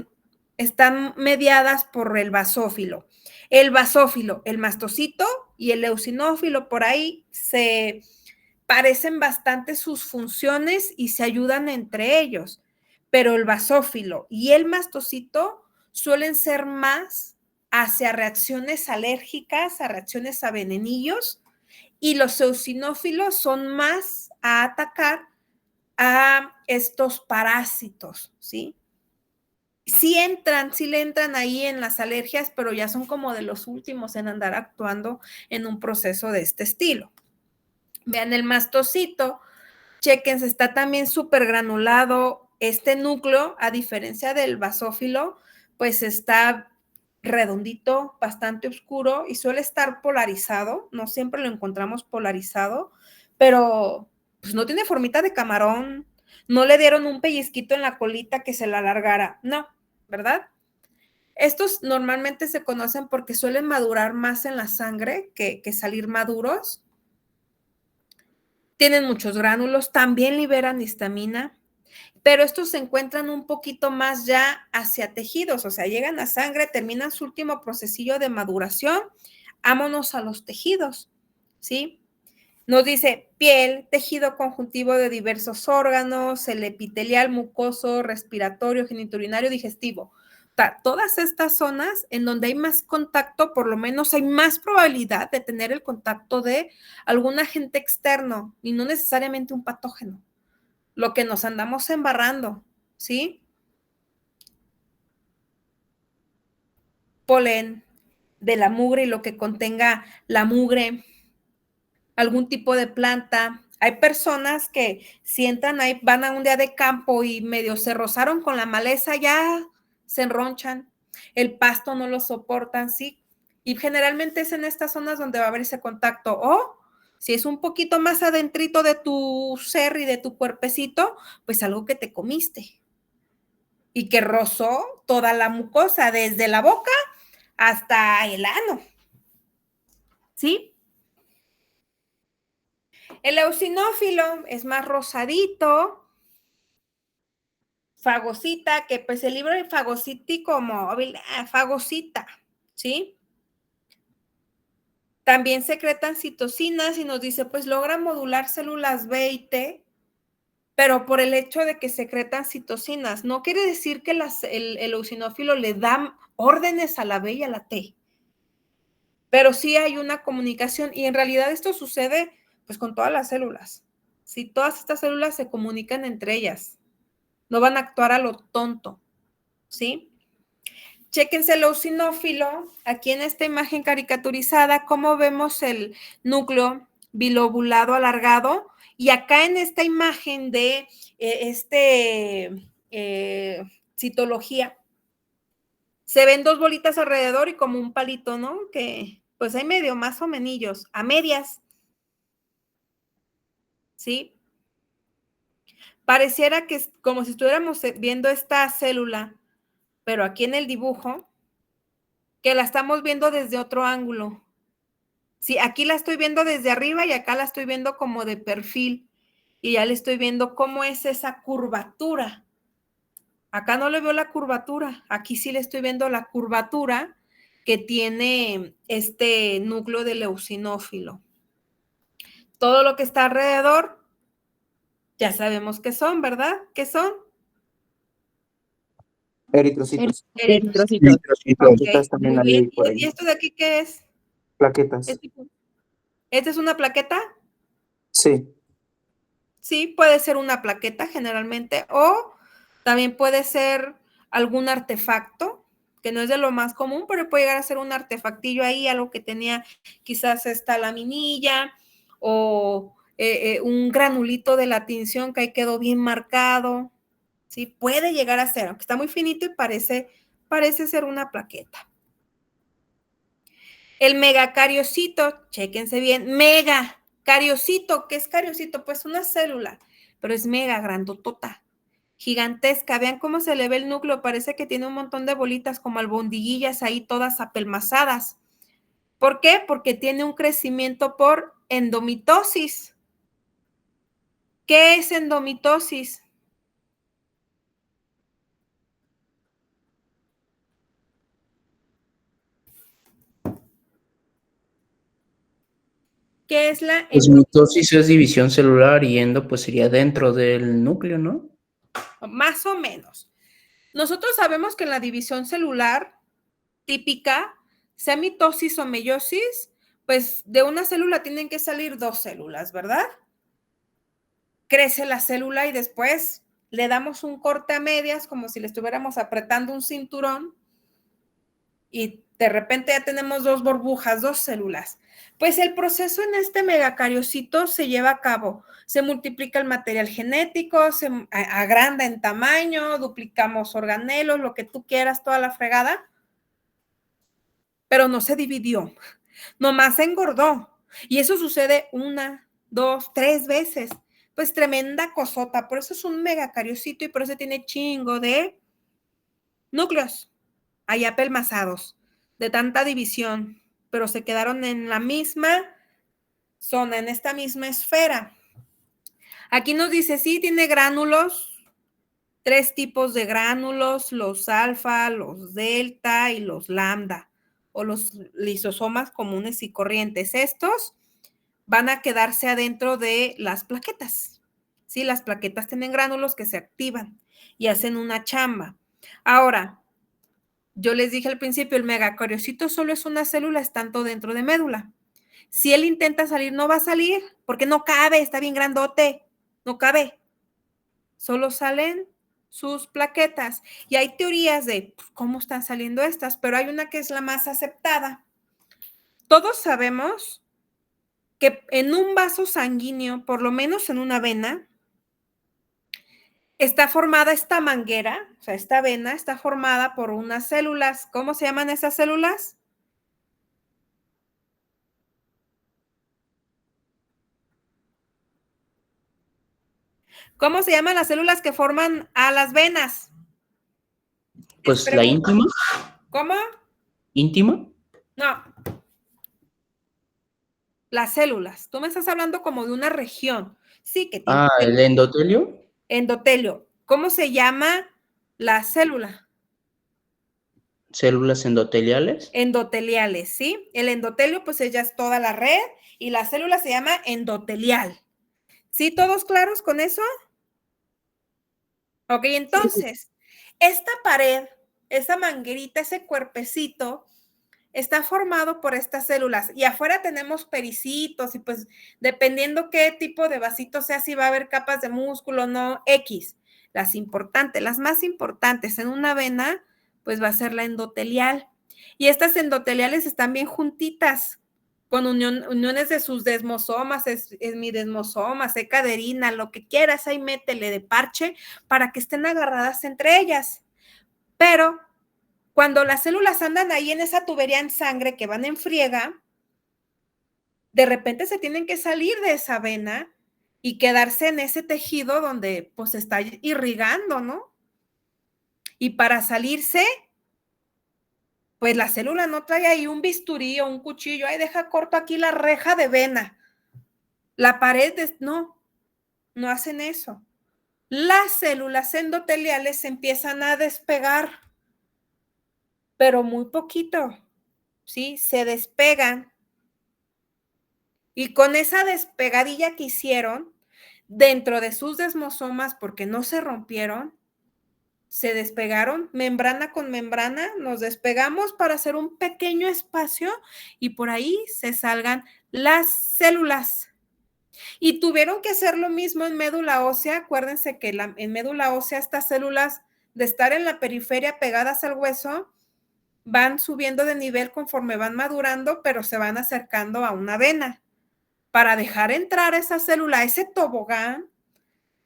están mediadas por el basófilo. El basófilo, el mastocito y el eosinófilo, por ahí se parecen bastante sus funciones y se ayudan entre ellos, pero el basófilo y el mastocito suelen ser más hacia reacciones alérgicas, a reacciones a venenillos, y los eosinófilos son más a atacar a estos parásitos, ¿sí? Sí le entran ahí en las alergias, pero ya son como de los últimos en andar actuando en un proceso de este estilo. Vean el mastocito, chequense, está también súper granulado. Este núcleo, a diferencia del basófilo, pues está redondito, bastante oscuro y suele estar polarizado. No siempre lo encontramos polarizado, pero pues no tiene formita de camarón. No le dieron un pellizquito en la colita que se la alargara. No, ¿verdad? Estos normalmente se conocen porque suelen madurar más en la sangre que salir maduros. Tienen muchos gránulos, también liberan histamina, pero estos se encuentran un poquito más ya hacia tejidos, o sea, llegan a sangre, terminan su último procesillo de maduración, vámonos a los tejidos, ¿sí? Nos dice piel, tejido conjuntivo de diversos órganos, el epitelial, mucoso, respiratorio, genitourinario, digestivo. Todas estas zonas en donde hay más contacto, por lo menos hay más probabilidad de tener el contacto de algún agente externo y no necesariamente un patógeno. Lo que nos andamos embarrando, ¿sí? Polen de la mugre y lo que contenga la mugre, algún tipo de planta. Hay personas que si entran ahí, van a un día de campo y medio se rozaron con la maleza, ya se enronchan, el pasto no lo soportan, ¿sí? Y generalmente es en estas zonas donde va a haber ese contacto. O si es un poquito más adentrito de tu ser y de tu cuerpecito, pues algo que te comiste y que rozó toda la mucosa, desde la boca hasta el ano, ¿sí? El eosinófilo es más rosadito, fagocita, que pues el libro de fagocítico móvil, fagocita, ¿sí? También secretan citocinas y nos dice, pues logra modular células B y T, pero por el hecho de que secretan citocinas. No quiere decir que el eosinófilo le da órdenes a la B y a la T, pero sí hay una comunicación y en realidad esto sucede pues con todas las células. Si todas estas células se comunican entre ellas, no van a actuar a lo tonto, ¿sí? Chéquense el eosinófilo, aquí en esta imagen caricaturizada, cómo vemos el núcleo bilobulado alargado, y acá en esta imagen de citología, se ven dos bolitas alrededor y como un palito, ¿no? Que pues hay medio más o menos, a medias, ¿sí? Pareciera que es como si estuviéramos viendo esta célula, pero aquí en el dibujo, que la estamos viendo desde otro ángulo. Sí, aquí la estoy viendo desde arriba y acá la estoy viendo como de perfil. Y ya le estoy viendo cómo es esa curvatura. Acá no le veo la curvatura, aquí sí le estoy viendo la curvatura que tiene este núcleo del eosinófilo. Todo lo que está alrededor, ya sabemos qué son, ¿verdad? ¿Qué son? Eritrocitos. Eritrocitos. Plaquetas también Muy hay bien. por ¿Y ahí. esto de aquí qué es? Plaquetas. ¿Esta es una plaqueta? Sí. Sí, puede ser una plaqueta generalmente, o también puede ser algún artefacto, que no es de lo más común, pero puede llegar a ser un artefactillo ahí, algo que tenía quizás esta laminilla o un granulito de la tinción que ahí quedó bien marcado. Sí, puede llegar a ser, aunque está muy finito y parece ser una plaqueta. El megacariocito, chéquense bien, mega, Cariocito, ¿qué es cariocito? Pues una célula, pero es mega grandotota, gigantesca. Vean cómo se le ve el núcleo, parece que tiene un montón de bolitas como albondiguillas ahí todas apelmazadas. ¿Por qué? Porque tiene un crecimiento por endomitosis. ¿Qué es endomitosis? ¿Qué es la Pues mitosis es división celular y endo pues sería dentro del núcleo, ¿no? Más o menos. Nosotros sabemos que en la división celular típica, sea mitosis o meiosis, pues de una célula tienen que salir 2 células, ¿verdad? Crece la célula y después le damos un corte a medias como si le estuviéramos apretando un cinturón y de repente ya tenemos 2 burbujas, 2 células. Pues el proceso en este megacariocito se lleva a cabo. Se multiplica el material genético, se agranda en tamaño, duplicamos organelos, lo que tú quieras, toda la fregada, pero no se dividió, nomás se engordó. Y eso sucede 1, 2, 3 veces. Pues tremenda cosota, por eso es un megacariocito y por eso tiene chingo de núcleos ahí apelmazados, de tanta división, pero se quedaron en la misma zona, en esta misma esfera. Aquí nos dice, sí, tiene gránulos, 3 tipos de gránulos, los alfa, los delta y los lambda, o los lisosomas comunes y corrientes. Estos van a quedarse adentro de las plaquetas. Sí, las plaquetas tienen gránulos que se activan y hacen una chamba. Ahora, yo les dije al principio, el megacariocito solo es una célula estando dentro de médula. Si él intenta salir, no va a salir porque no cabe, está bien grandote, no cabe. Solo salen sus plaquetas. Y hay teorías de cómo están saliendo estas, pero hay una que es la más aceptada. Todos sabemos que en un vaso sanguíneo, por lo menos en una vena, está formada esta manguera, o sea, esta vena está formada por unas células. ¿Cómo se llaman esas células? ¿Cómo se llaman las células que forman a las venas? Pues la íntima. ¿Cómo? ¿Íntima? No. Las células. Tú me estás hablando como de una región. Sí, que tiene ¿el endotelio? endotelio. ¿Cómo se llama la célula? ¿Células endoteliales? Endoteliales, ¿sí? El endotelio, pues ella es toda la red y la célula se llama endotelial. ¿Sí? ¿Todos claros con eso? Ok, entonces, esta pared, esa manguerita, ese cuerpecito, está formado por estas células y afuera tenemos pericitos y pues dependiendo qué tipo de vasito sea, si va a haber capas de músculo o no, X. Las importantes, las más importantes en una vena, pues va a ser la endotelial. Y estas endoteliales están bien juntitas, con uniones de sus desmosomas, esmidesmosomas, caderina, lo que quieras, ahí métele de parche para que estén agarradas entre ellas. Pero cuando las células andan ahí en esa tubería en sangre que van en friega, de repente se tienen que salir de esa vena y quedarse en ese tejido donde pues está irrigando, ¿no? Y para salirse, pues la célula no trae ahí un bisturí o un cuchillo, ahí deja corto aquí la reja de vena. La pared, no hacen eso. Las células endoteliales se empiezan a despegar, pero muy poquito, ¿sí? Se despegan. Y con esa despegadilla que hicieron, dentro de sus desmosomas, porque no se rompieron, se despegaron membrana con membrana, nos despegamos para hacer un pequeño espacio y por ahí se salgan las células. Y tuvieron que hacer lo mismo en médula ósea. Acuérdense que en médula ósea estas células, de estar en la periferia pegadas al hueso, van subiendo de nivel conforme van madurando, pero se van acercando a una vena. Para dejar entrar esa célula, ese tobogán,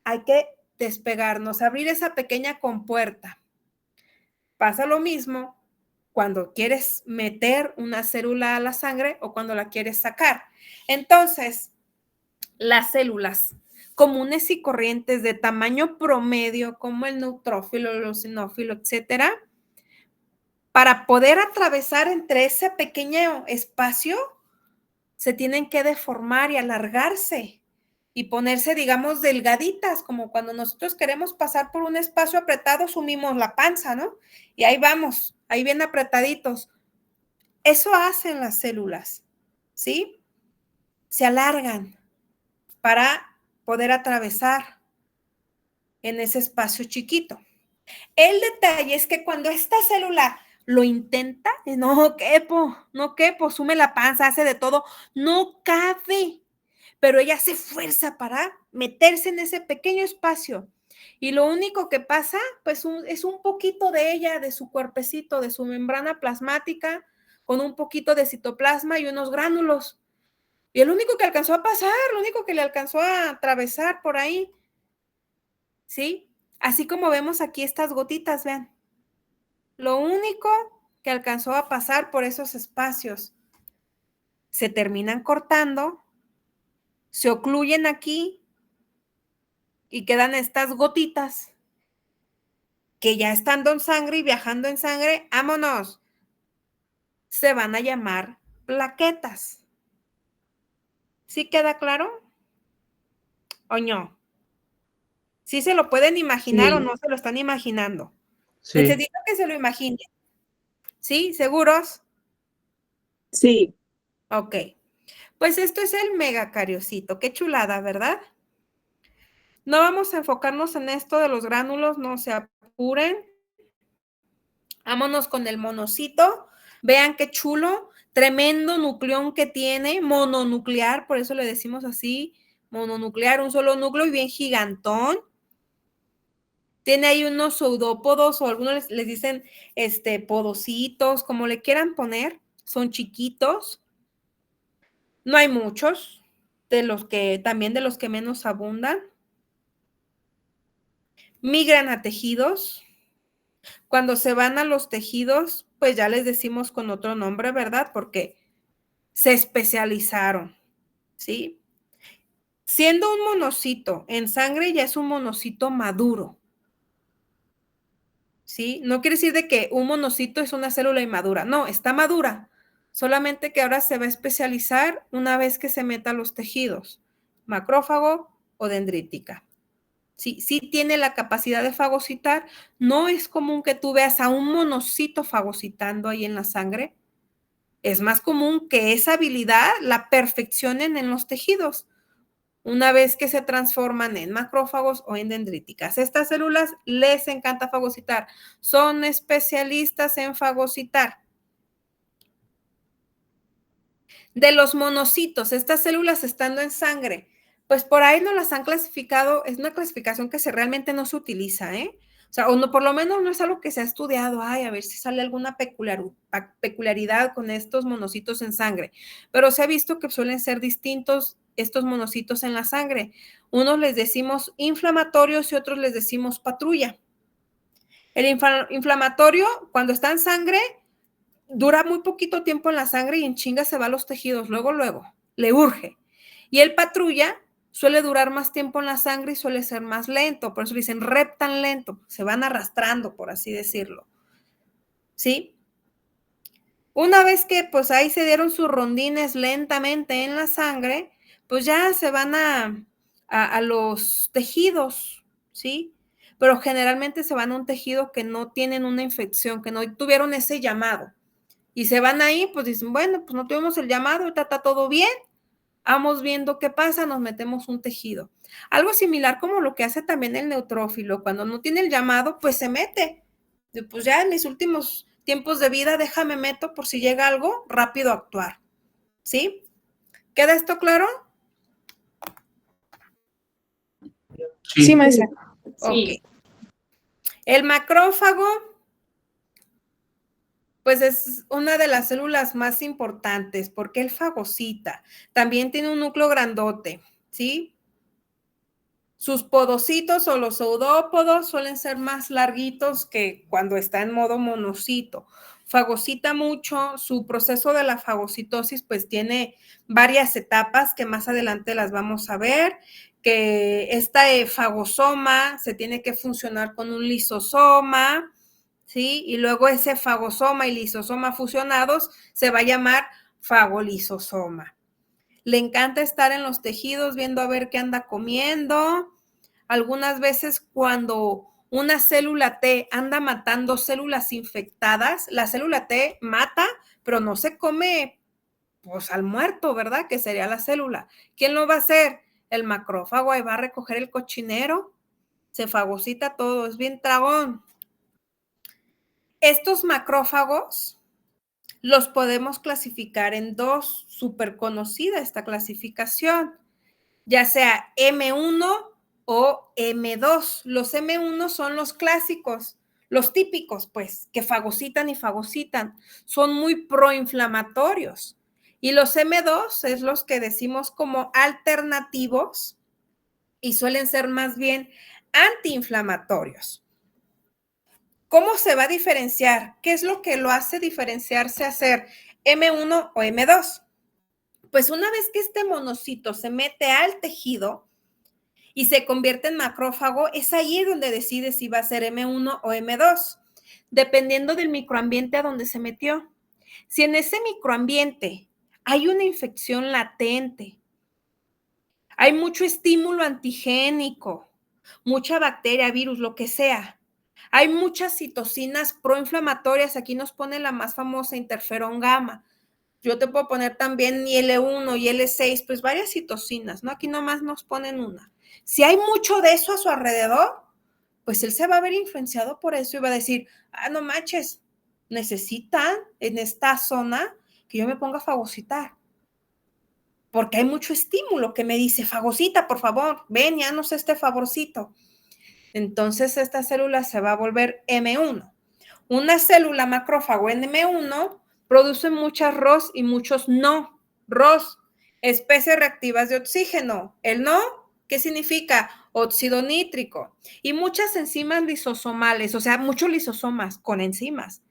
hay que despegarnos, abrir esa pequeña compuerta. Pasa lo mismo cuando quieres meter una célula a la sangre o cuando la quieres sacar. Entonces, las células comunes y corrientes de tamaño promedio, como el neutrófilo, el eosinófilo, etcétera, para poder atravesar entre ese pequeño espacio, se tienen que deformar y alargarse y ponerse, digamos, delgaditas, como cuando nosotros queremos pasar por un espacio apretado, sumimos la panza, ¿no? Y ahí vamos, ahí bien apretaditos. Eso hacen las células, ¿sí? Se alargan para poder atravesar en ese espacio chiquito. El detalle es que cuando esta célula lo intenta, no quepo, sume la panza, hace de todo, no cabe, pero ella hace fuerza para meterse en ese pequeño espacio. Y lo único que pasa, pues es un poquito de ella, de su cuerpecito, de su membrana plasmática, con un poquito de citoplasma y unos gránulos. Y el único que alcanzó a pasar, lo único que le alcanzó a atravesar por ahí, ¿sí? Así como vemos aquí estas gotitas, vean. Lo único que alcanzó a pasar por esos espacios. Se terminan cortando, se ocluyen aquí y quedan estas gotitas que ya estando en sangre y viajando en sangre, ¡vámonos! Se van a llamar plaquetas. ¿Sí queda claro? ¿O no? ¿Sí se lo pueden imaginar o no se lo están imaginando? Sí. Necesito que se lo imaginen. ¿Sí? ¿Seguros? Sí. Ok. Pues esto es el megacariocito. Qué chulada, ¿verdad? No vamos a enfocarnos en esto de los gránulos, no se apuren. Vámonos con el monocito. Vean qué chulo, tremendo nucleón que tiene, mononuclear, por eso le decimos así, mononuclear, un solo núcleo y bien gigantón. Tiene ahí unos pseudópodos o algunos les dicen podocitos, como le quieran poner, son chiquitos. No hay muchos, también de los que menos abundan. Migran a tejidos. Cuando se van a los tejidos, pues ya les decimos con otro nombre, ¿verdad? Porque se especializaron, ¿sí? Siendo un monocito en sangre ya es un monocito maduro, ¿sí? No quiere decir de que un monocito es una célula inmadura, no, está madura, solamente que ahora se va a especializar una vez que se meta a los tejidos, macrófago o dendrítica. Sí, sí tiene la capacidad de fagocitar. No es común que tú veas a un monocito fagocitando ahí en la sangre. Es más común que esa habilidad la perfeccionen en los tejidos, una vez que se transforman en macrófagos o en dendríticas. Estas células les encanta fagocitar. Son especialistas en fagocitar. De los monocitos, estas células estando en sangre, pues por ahí no las han clasificado, es una clasificación que realmente no se utiliza, ¿eh? O sea, o no, por lo menos no es algo que se ha estudiado, ay, a ver si sale alguna peculiaridad con estos monocitos en sangre, pero se ha visto que suelen ser distintos estos monocitos en la sangre. Unos les decimos inflamatorios y otros les decimos patrulla. El inflamatorio, cuando está en sangre, dura muy poquito tiempo en la sangre y en chinga se va a los tejidos, luego, le urge. Y el patrulla suele durar más tiempo en la sangre y suele ser más lento, por eso le dicen rep tan lento, se van arrastrando, por así decirlo. ¿Sí? Una vez que pues ahí se dieron sus rondines lentamente en la sangre, pues ya se van a los tejidos, ¿sí? Pero generalmente se van a un tejido que no tienen una infección, que no tuvieron ese llamado. Y se van ahí, pues dicen, bueno, pues no tuvimos el llamado, ahorita está todo bien, vamos viendo qué pasa, nos metemos un tejido. Algo similar como lo que hace también el neutrófilo, cuando no tiene el llamado, pues se mete. Pues ya en mis últimos tiempos de vida, déjame meto por si llega algo, rápido actuar. ¿Sí? ¿Queda esto claro? Sí, maestra. Sí. Ok. El macrófago, pues es una de las células más importantes porque él fagocita. También tiene un núcleo grandote, ¿sí? Sus podocitos o los pseudópodos suelen ser más larguitos que cuando está en modo monocito. Fagocita mucho, su proceso de la fagocitosis pues tiene varias etapas que más adelante las vamos a ver, que esta fagosoma se tiene que funcionar con un lisosoma, ¿sí? Y luego ese fagosoma y lisosoma fusionados se va a llamar fagolisosoma. Le encanta estar en los tejidos viendo a ver qué anda comiendo. Algunas veces cuando una célula T anda matando células infectadas, la célula T mata, pero no se come pues al muerto, ¿verdad? Que sería la célula. ¿Quién lo va a hacer? El macrófago, ahí va a recoger el cochinero, se fagocita todo, es bien tragón. Estos macrófagos los podemos clasificar en dos, súper conocida esta clasificación, ya sea M1 o M2. Los M1 son los clásicos, los típicos, pues, que fagocitan y fagocitan. Son muy proinflamatorios. Y los M2 es los que decimos como alternativos y suelen ser más bien antiinflamatorios. ¿Cómo se va a diferenciar? ¿Qué es lo que lo hace diferenciarse a ser M1 o M2? Pues una vez que este monocito se mete al tejido y se convierte en macrófago, es ahí donde decide si va a ser M1 o M2, dependiendo del microambiente a donde se metió. Si en ese microambiente hay una infección latente, hay mucho estímulo antigénico, mucha bacteria, virus, lo que sea, hay muchas citocinas proinflamatorias, aquí nos pone la más famosa, interferón gamma. Yo te puedo poner también IL-1 y IL-6, pues varias citocinas, ¿no? Aquí nomás nos ponen una. Si hay mucho de eso a su alrededor, pues él se va a ver influenciado por eso y va a decir, no manches, necesitan en esta zona que yo me ponga a fagocitar. Porque hay mucho estímulo que me dice, fagocita, por favor, ven, ya nos este favorcito. Entonces esta célula se va a volver M1. Una célula macrófago en M1 produce muchas ROS y muchos no. ROS, especies reactivas de oxígeno. El no, ¿qué significa? Óxido nítrico. Y muchas enzimas lisosomales, o sea, muchos lisosomas con enzimas.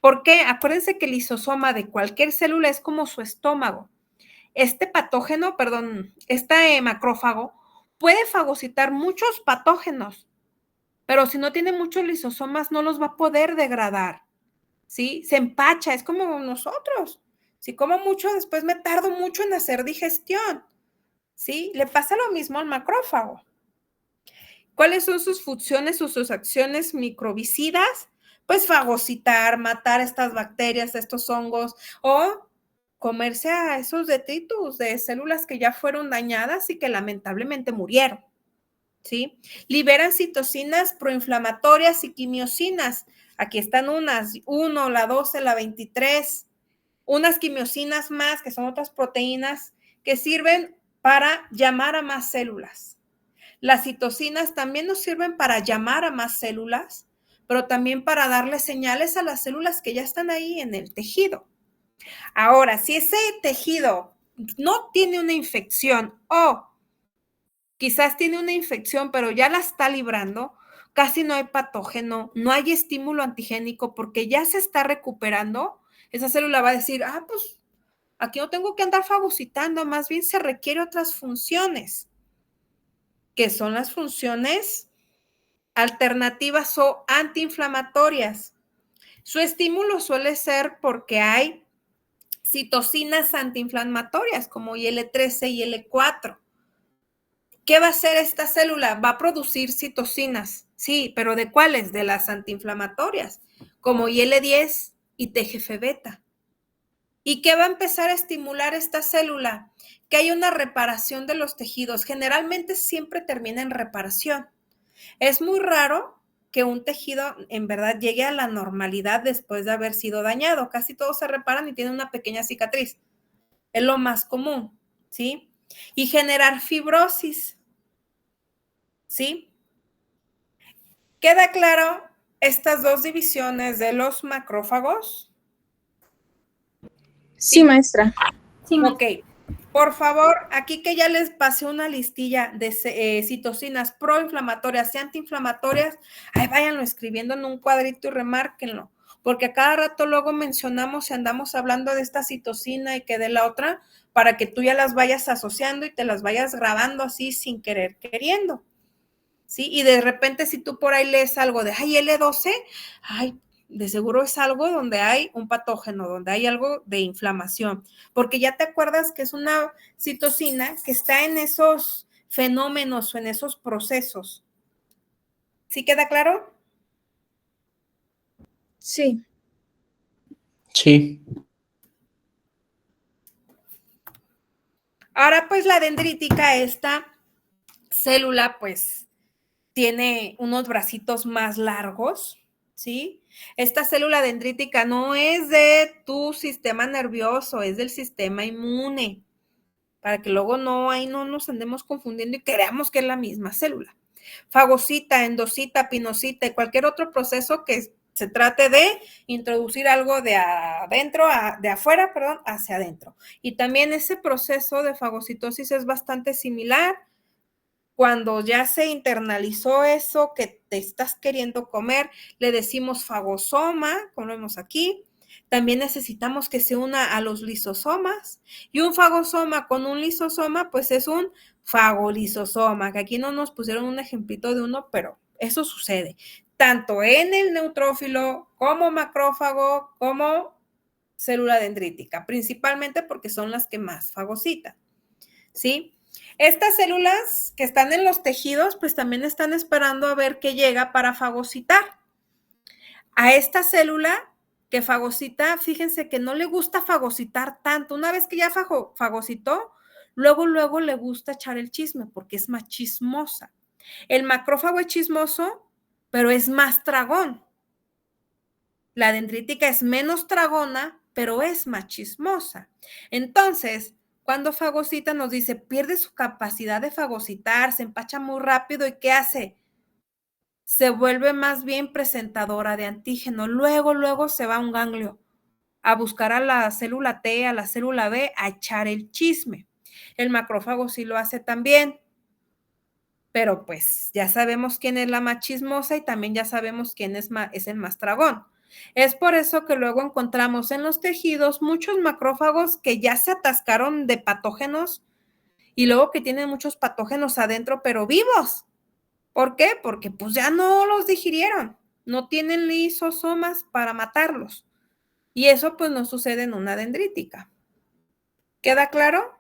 ¿Por qué? Acuérdense que el lisosoma de cualquier célula es como su estómago. Este patógeno, este macrófago puede fagocitar muchos patógenos, pero si no tiene muchos lisosomas no los va a poder degradar, ¿sí? Se empacha, es como nosotros. Si como mucho, después me tardo mucho en hacer digestión, ¿sí? Le pasa lo mismo al macrófago. ¿Cuáles son sus funciones o sus acciones microbicidas? Pues fagocitar, matar estas bacterias, estos hongos, o comerse a esos detritus de células que ya fueron dañadas y que lamentablemente murieron, ¿sí? Liberan citocinas proinflamatorias y quimiosinas. Aquí están unas, 1, la 12, la 23, unas quimiosinas más, que son otras proteínas que sirven para llamar a más células. Las citocinas también nos sirven para llamar a más células, pero también para darle señales a las células que ya están ahí en el tejido. Ahora, si ese tejido no tiene una infección o quizás tiene una infección, pero ya la está librando, casi no hay patógeno, no hay estímulo antigénico porque ya se está recuperando, esa célula va a decir, pues aquí no tengo que andar fagocitando, más bien se requiere otras funciones, que son las funciones alternativas o antiinflamatorias. Su estímulo suele ser porque hay citocinas antiinflamatorias como IL-13 y IL-4. ¿Qué va a hacer esta célula? Va a producir citocinas, sí, pero ¿de cuáles? De las antiinflamatorias, como IL-10 y TGF-beta. ¿Y qué va a empezar a estimular esta célula? Que hay una reparación de los tejidos. Generalmente siempre termina en reparación. Es muy raro que un tejido en verdad llegue a la normalidad después de haber sido dañado. Casi todos se reparan y tienen una pequeña cicatriz. Es lo más común, ¿sí? Y generar fibrosis, ¿sí? ¿Queda claro estas dos divisiones de los macrófagos? Sí, maestra. Sí, Ok. Por favor, aquí que ya les pasé una listilla de citocinas proinflamatorias y antiinflamatorias, ahí váyanlo escribiendo en un cuadrito y remárquenlo, porque a cada rato luego mencionamos y andamos hablando de esta citocina y que de la otra, para que tú ya las vayas asociando y te las vayas grabando así sin querer queriendo, ¿sí? Y de repente si tú por ahí lees algo de, ay, L12, ay, de seguro es algo donde hay un patógeno, donde hay algo de inflamación, porque ya te acuerdas que es una citocina que está en esos fenómenos o en esos procesos. ¿Sí queda claro? Sí. Sí. Ahora, pues la dendrítica, esta célula, pues tiene unos bracitos más largos, ¿sí? Esta célula dendrítica no es de tu sistema nervioso, es del sistema inmune, para que luego ahí no nos andemos confundiendo y creamos que es la misma célula. Fagocita, endocita, pinocita y cualquier otro proceso que se trate de introducir algo de adentro, de afuera, perdón, hacia adentro. Y también ese proceso de fagocitosis es bastante similar. Cuando ya se internalizó eso que te estás queriendo comer, le decimos fagosoma, como lo vemos aquí. También necesitamos que se una a los lisosomas. Y un fagosoma con un lisosoma, pues es un fagolisosoma, que aquí no nos pusieron un ejemplito de uno, pero eso sucede. Tanto en el neutrófilo como macrófago, como célula dendrítica, principalmente porque son las que más fagocitan, ¿sí? Estas células que están en los tejidos, pues también están esperando a ver qué llega para fagocitar. A esta célula que fagocita, fíjense que no le gusta fagocitar tanto. Una vez que ya fagocitó, luego le gusta echar el chisme porque es más chismosa. El macrófago es chismoso, pero es más tragón. La dendrítica es menos tragona, pero es más chismosa. Entonces, cuando fagocita nos dice, pierde su capacidad de fagocitar, se empacha muy rápido y ¿qué hace? Se vuelve más bien presentadora de antígeno. Luego se va a un ganglio a buscar a la célula T, a la célula B, a echar el chisme. El macrófago sí lo hace también, pero pues ya sabemos quién es la más chismosa y también ya sabemos quién es el más tragón. Es por eso que luego encontramos en los tejidos muchos macrófagos que ya se atascaron de patógenos y luego que tienen muchos patógenos adentro, pero vivos. ¿Por qué? Porque pues ya no los digirieron, no tienen lisosomas para matarlos. Y eso pues no sucede en una dendrítica. ¿Queda claro?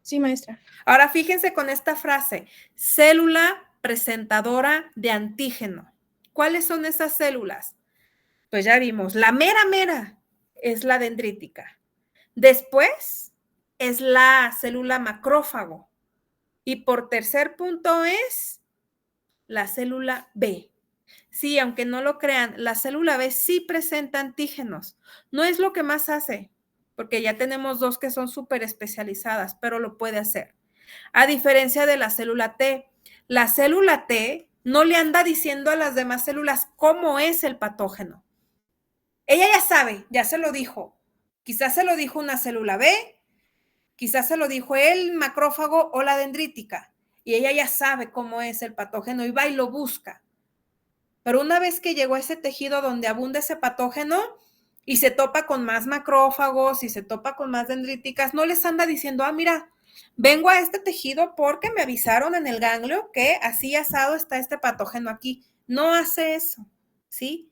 Sí, maestra. Ahora fíjense con esta frase, célula presentadora de antígeno. ¿Cuáles son esas células? Pues ya vimos, la mera es la dendrítica. Después es la célula macrófago. Y por tercer punto es la célula B. Sí, aunque no lo crean, la célula B sí presenta antígenos. No es lo que más hace, porque ya tenemos dos que son súper especializadas, pero lo puede hacer. A diferencia de la célula T no le anda diciendo a las demás células cómo es el patógeno. Ella ya sabe, ya se lo dijo. Quizás se lo dijo una célula B, quizás se lo dijo el macrófago o la dendrítica, y ella ya sabe cómo es el patógeno y va y lo busca. Pero una vez que llegó a ese tejido donde abunda ese patógeno y se topa con más macrófagos y se topa con más dendríticas, no les anda diciendo, mira, vengo a este tejido porque me avisaron en el ganglio que así asado está este patógeno aquí. No hace eso, ¿sí?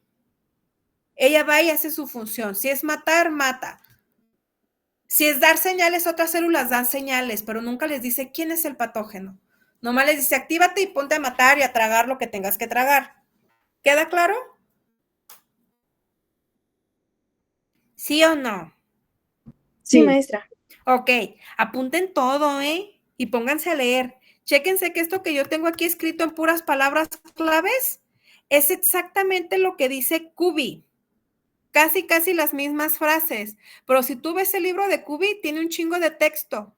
Ella va y hace su función. Si es matar, mata. Si es dar señales, otras células dan señales, pero nunca les dice quién es el patógeno. Nomás les dice, actívate y ponte a matar y a tragar lo que tengas que tragar. ¿Queda claro? ¿Sí o no? Sí, maestra. Ok, apunten todo, ¿eh? Y pónganse a leer. Chéquense que esto que yo tengo aquí escrito en puras palabras claves es exactamente lo que dice Cubi. Casi las mismas frases. Pero si tú ves el libro de Cubi, tiene un chingo de texto.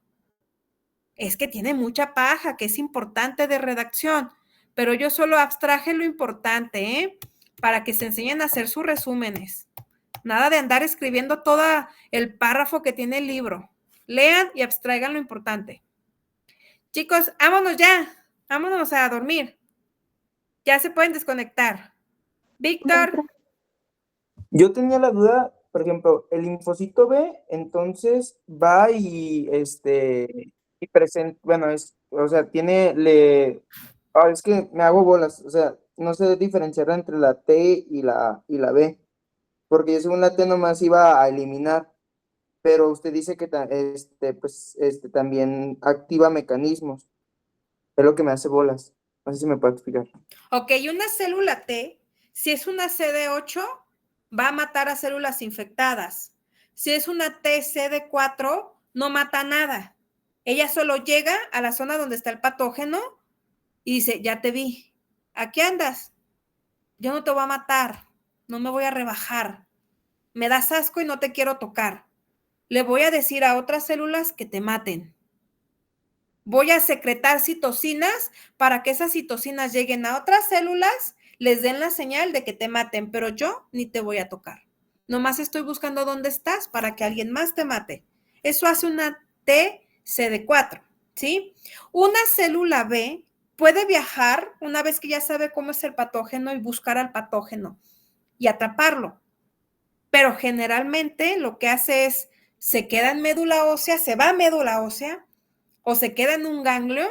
Es que tiene mucha paja, que es importante de redacción. Pero yo solo abstraje lo importante, ¿eh? Para que se enseñen a hacer sus resúmenes. Nada de andar escribiendo todo el párrafo que tiene el libro. Lean y abstraigan lo importante. Chicos, vámonos ya. Vámonos a dormir. Ya se pueden desconectar. Víctor. Yo tenía la duda, por ejemplo, el linfocito B, entonces va y y presenta, bueno, o sea, es que me hago bolas, o sea, no sé diferenciar entre la T y la B, porque yo según la T nomás iba a eliminar, pero usted dice que también activa mecanismos, es lo que me hace bolas, no sé si me puede explicar. Ok, una célula T, si es una CD8, va a matar a células infectadas. Si es una TCD4, no mata nada. Ella solo llega a la zona donde está el patógeno y dice, ya te vi, aquí andas, yo no te voy a matar, no me voy a rebajar, me das asco y no te quiero tocar. Le voy a decir a otras células que te maten. Voy a secretar citocinas para que esas citocinas lleguen a otras células, les den la señal de que te maten, pero yo ni te voy a tocar. Nomás estoy buscando dónde estás para que alguien más te mate. Eso hace una TCD4, ¿sí? Una célula B puede viajar una vez que ya sabe cómo es el patógeno y buscar al patógeno y atraparlo. Pero generalmente lo que hace es, se queda en médula ósea, se va a médula ósea, o se queda en un ganglio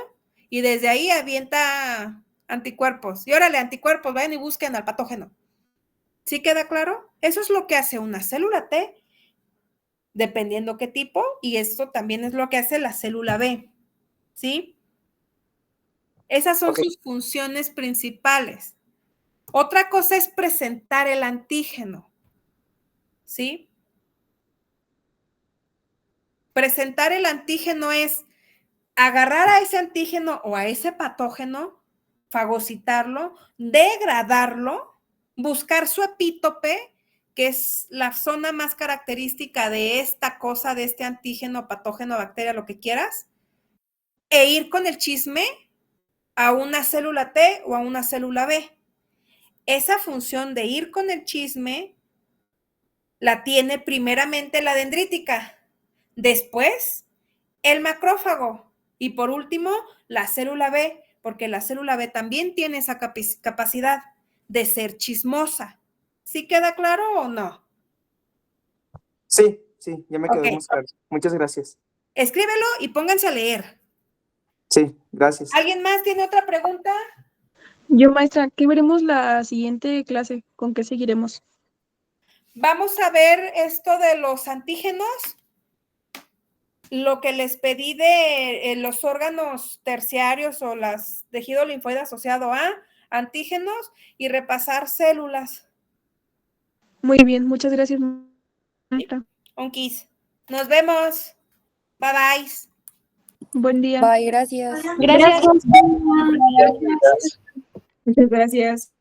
y desde ahí avienta anticuerpos. Y órale, anticuerpos, vayan y busquen al patógeno. ¿Sí queda claro? Eso es lo que hace una célula T, dependiendo qué tipo, y esto también es lo que hace la célula B. ¿Sí? Esas son sus funciones principales. Otra cosa es presentar el antígeno. ¿Sí? Presentar el antígeno es agarrar a ese antígeno o a ese patógeno, fagocitarlo, degradarlo, buscar su epítope, que es la zona más característica de esta cosa, de este antígeno, patógeno, bacteria, lo que quieras, e ir con el chisme a una célula T o a una célula B. Esa función de ir con el chisme la tiene primeramente la dendrítica, después el macrófago y por último la célula B, porque la célula B también tiene esa capacidad de ser chismosa. ¿Sí queda claro o no? Sí, ya me quedó más claro. Muchas gracias. Escríbelo y pónganse a leer. Sí, gracias. ¿Alguien más tiene otra pregunta? Yo, maestra, ¿qué veremos la siguiente clase? ¿Con qué seguiremos? Vamos a ver esto de los antígenos, lo que les pedí de los órganos terciarios o las tejido linfoide asociado a antígenos y repasar células. Muy bien, muchas gracias, maestra. Onkis. Nos vemos. Bye bye. Buen día. Bye, gracias. Gracias. Muchas gracias.